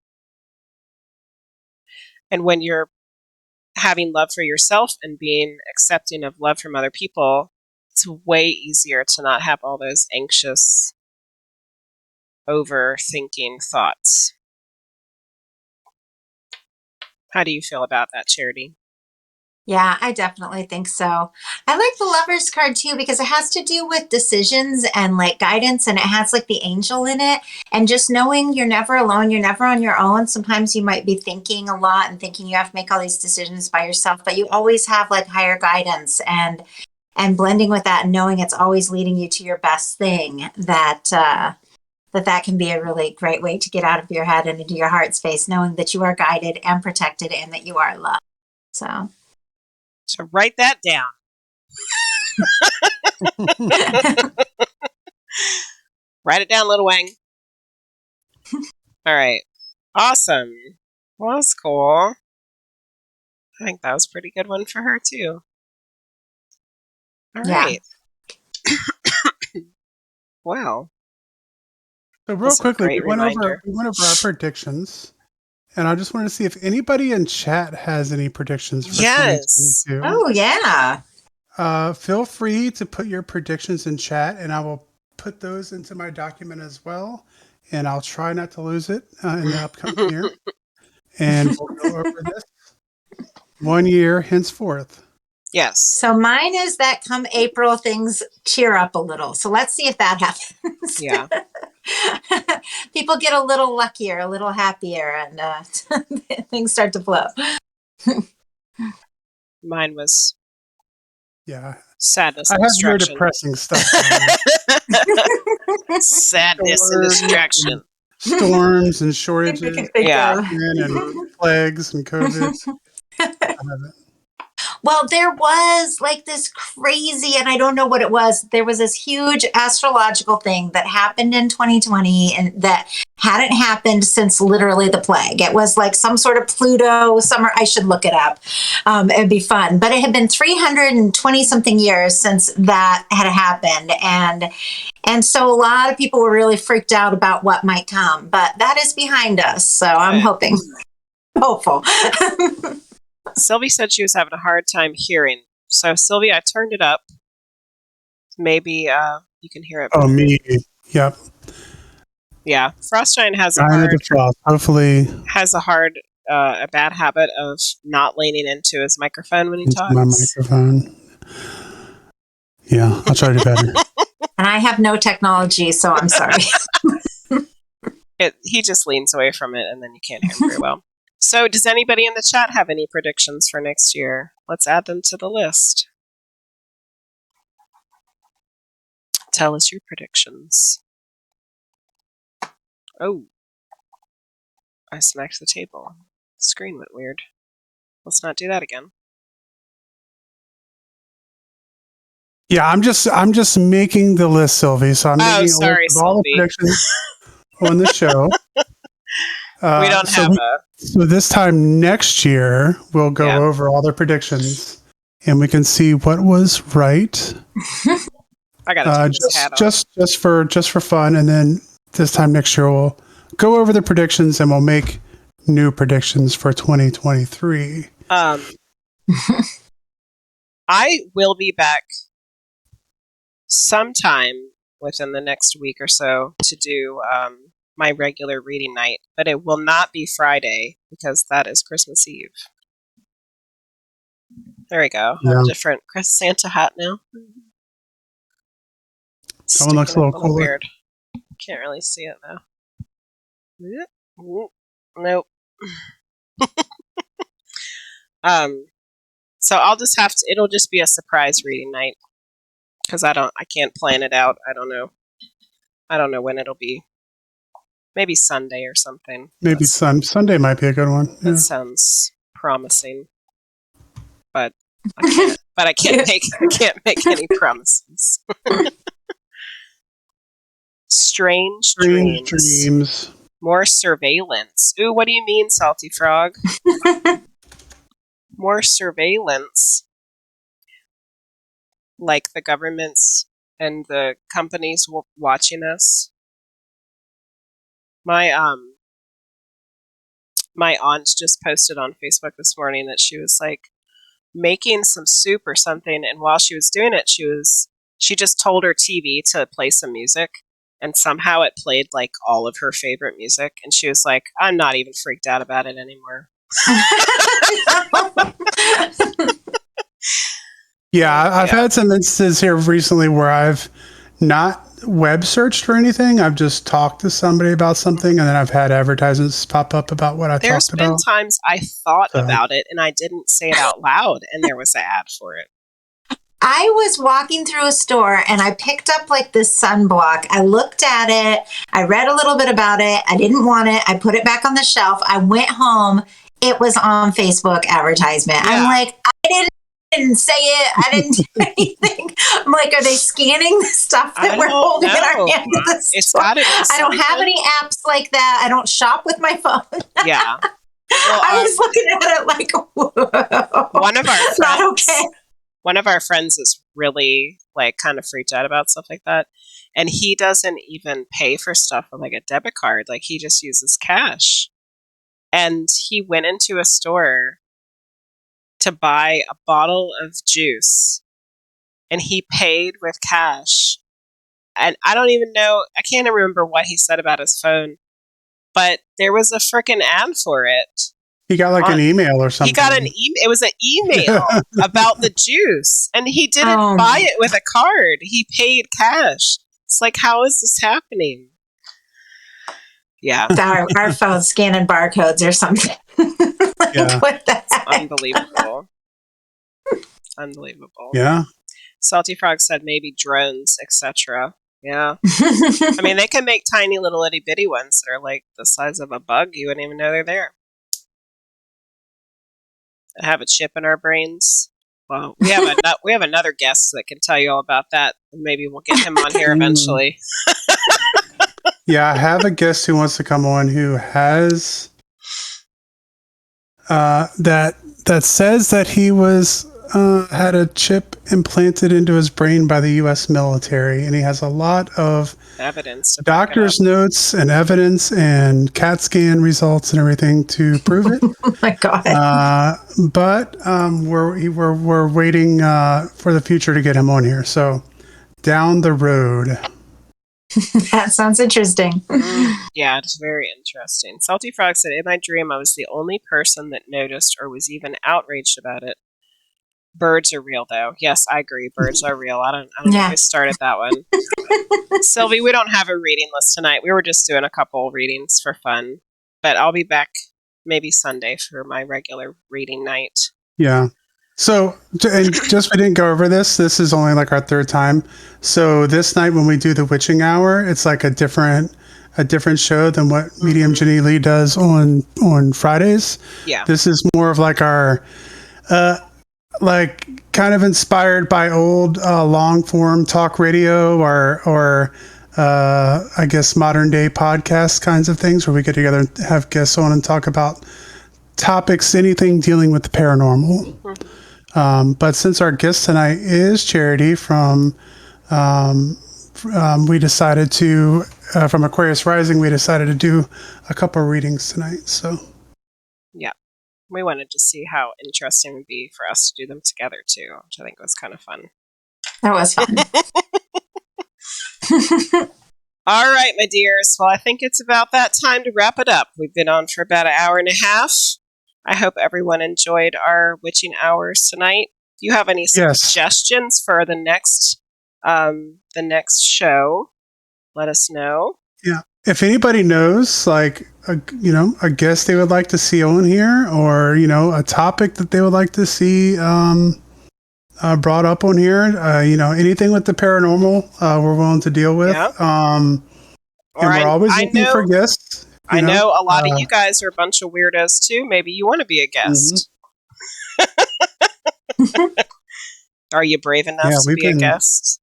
And when you're having love for yourself and being accepting of love from other people, it's way easier to not have all those anxious, overthinking thoughts. How do you feel about that, Charity?
Yeah, I definitely think so. I like the Lovers card too because it has to do with decisions and like guidance, and it has like the angel in it. And just knowing you're never alone, you're never on your own. Sometimes you might be thinking a lot and thinking you have to make all these decisions by yourself, but you always have like higher guidance and blending with that and knowing it's always leading you to your best thing that can be a really great way to get out of your head and into your heart space, knowing that you are guided and protected and that you are loved. So
So write that down. Write it down, Little Wang. All right. Awesome. Well, that's cool. I think that was a pretty good one for her, too. All
yeah.
right. Wow.
So real
That's a
quickly,
great reminder.
we went over our predictions, and I just wanted to see if anybody in chat has any predictions for
Yes.
2022.
Oh yeah.
Feel free to put your predictions in chat, and I will put those into my document as well. And I'll try not to lose it in the upcoming year. And we'll go over this 1 year henceforth.
Yes.
So mine is that come April things cheer up a little. So let's see if that happens.
Yeah.
People get a little luckier, a little happier, and things start to flow.
Mine was
Yeah.
sadness
I
and
have your
destruction.
depressing stuff.
Sadness and destruction.
Storms and
I think we
shortages,
can think
Yeah.
of.
and plagues and COVID. I have it.
Well, there was like this crazy, and I don't know what it was. There was this huge astrological thing that happened in 2020 and that hadn't happened since literally the plague. It was like some sort of Pluto summer. I should look it up. It'd be fun. But it had been 320 something years since that had happened. And so a lot of people were really freaked out about what might come. But that is behind us. So I'm hopeful.
Sylvie said she was having a hard time hearing. So, Sylvie, I turned it up. Maybe you can hear it better.
Oh, me. Yep.
Yeah. Frost Giant has a
Hopefully,
a bad habit of not leaning into his microphone when he
into
talks.
my microphone. Yeah, I'll try to do better.
And I have no technology, so I'm sorry.
He just leans away from it, and then you can't hear him very well. So, does anybody in the chat have any predictions for next year? Let's add them to the list. Tell us your predictions. Oh, I smacked the table. The screen went weird. Let's not do that again.
Yeah, I'm just making the list, Sylvie. So I'm making a list of all the predictions on the show.
We don't have a.
So this time next year, we'll go over all the predictions, and we can see what was right.
I gotta take this hat off.
just for fun, and then this time next year we'll go over the predictions and we'll make new predictions for 2023.
I will be back sometime within the next week or so to do my regular reading night, but it will not be Friday because that is Christmas Eve. There we go. I have a different Santa hat now.
That one looks a little cooler.
Beard. Can't really see it though. Nope. So I'll just have to. It'll just be a surprise reading night because I can't plan it out. I don't know when it'll be. Maybe Sunday or something.
Maybe Sunday might be a good one.
That sounds promising, but I can't make any promises. Strange dreams. More surveillance. Ooh, what do you mean, Salty Frog? More surveillance. Like the governments and the companies watching us. My aunt just posted on Facebook this morning that she was like making some soup or something, and while she was doing it, she just told her TV to play some music, and somehow it played like all of her favorite music, and she was like, I'm not even freaked out about it anymore.
Yeah, I've had some instances here recently where I've not web searched for anything. I've just talked to somebody about something, and then I've had advertisements pop up about what I talked about.
There's been times I thought about it and I didn't say it out loud, and there was an ad for it.
I was walking through a store and I picked up like this sunblock. I looked at it. I read a little bit about it. I didn't want it. I put it back on the shelf. I went home. It was on Facebook advertisement. Yeah. I'm like, I didn't say it. I didn't do anything. I'm like, are they scanning the stuff that we're holding in our hand at the store? I don't have any apps like that. I don't shop with my phone.
Yeah.
Well, I was looking at it like, whoa.
One of our friends,
not okay.
One of our friends is really like kind of freaked out about stuff like that. And he doesn't even pay for stuff with like a debit card. Like he just uses cash. And he went into a store to buy a bottle of juice, and he paid with cash. And I don't even know, I can't even remember what he said about his phone, but there was a freaking ad for it.
He got like an email or something.
He got an email. It was an email about the juice, and he didn't buy it with a card. He paid cash. It's like, how is this happening? Yeah.
Our phone's scanning barcodes or something. Like,
yeah.
What the heck?
Unbelievable. Unbelievable.
Yeah.
Salty Frog said maybe drones, etc. Yeah. I mean, they can make tiny little itty bitty ones that are like the size of a bug. You wouldn't even know they're there. Have a chip in our brains. Well, we have another guest that can tell you all about that. Maybe we'll get him on here eventually.
Yeah, I have a guest who wants to come on who has that says that he was had a chip implanted into his brain by the U.S. military, and he has a lot of
evidence,
doctor's notes and evidence and CAT scan results and everything to prove it.
Oh my God!
But we're waiting for the future to get him on here. So down the road.
That sounds interesting.
Yeah, it's very interesting. Salty Frog said, in my dream, I was the only person that noticed or was even outraged about it. Birds are real, though. Yes, I agree. Birds are real. I don't know who started that one. Sylvie, we don't have a reading list tonight. We were just doing a couple readings for fun. But I'll be back maybe Sunday for my regular reading night.
Yeah. So, and just we didn't go over this. This is only like our third time. So this night when we do the witching hour, it's like a different show than what Medium Jenny Lee does on Fridays.
Yeah.
This is more of like our, like kind of inspired by old long form talk radio or I guess modern day podcast kinds of things where we get together and have guests on and talk about topics, anything dealing with the paranormal. Mm-hmm. But since our guest tonight is Charity from we decided to from Aquarius Rising, we decided to do a couple of readings tonight. So
yeah, we wanted to see how interesting it would be for us to do them together too, which I think was kind of fun.
That was fun.
All right, my dears. Well, I think it's about that time to wrap it up. We've been on for about an hour and a half. I hope everyone enjoyed our witching hours tonight. If you have any
Yes.
suggestions for the next show, let us know.
Yeah. If anybody knows, like, a guest they would like to see on here, or a topic that they would like to see brought up on here, anything with the paranormal, we're willing to deal with.
Yeah.
And we're always looking for guests.
I know a lot of you guys are a bunch of weirdos too. Maybe you want to be a guest. Are you brave enough to be a guest?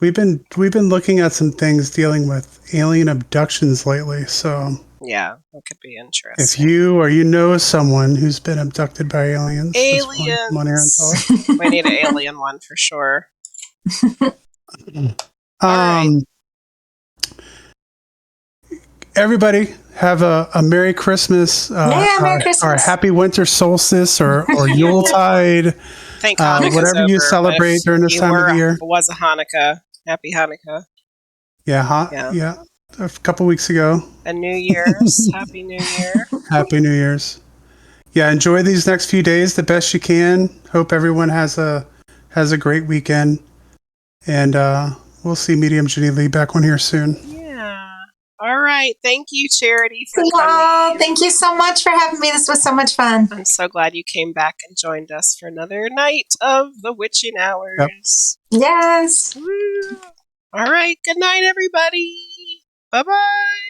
We've been looking at some things dealing with alien abductions lately. So
yeah, that could be interesting.
If you or you know someone who's been abducted by aliens, come on here and tell us.
We need an alien one for sure.
All right. Everybody have a Merry Christmas,
Merry Christmas,
or Happy Winter Solstice, or Yuletide, whatever you celebrate during this time of the year.
It was a Hanukkah. Happy Hanukkah.
Yeah, a couple weeks ago.
And New Year's. Happy New Year.
Happy New Year's. Yeah, enjoy these next few days the best you can. Hope everyone has a great weekend, and we'll see Medium Jenny Lee back on here soon.
Yeah. All right. Thank you, Charity, for coming.
Thank you so much for having me. This was so much fun.
I'm so glad you came back and joined us for another night of the witching hours.
Yep. Yes.
Woo. All right. Good night, everybody. Bye-bye.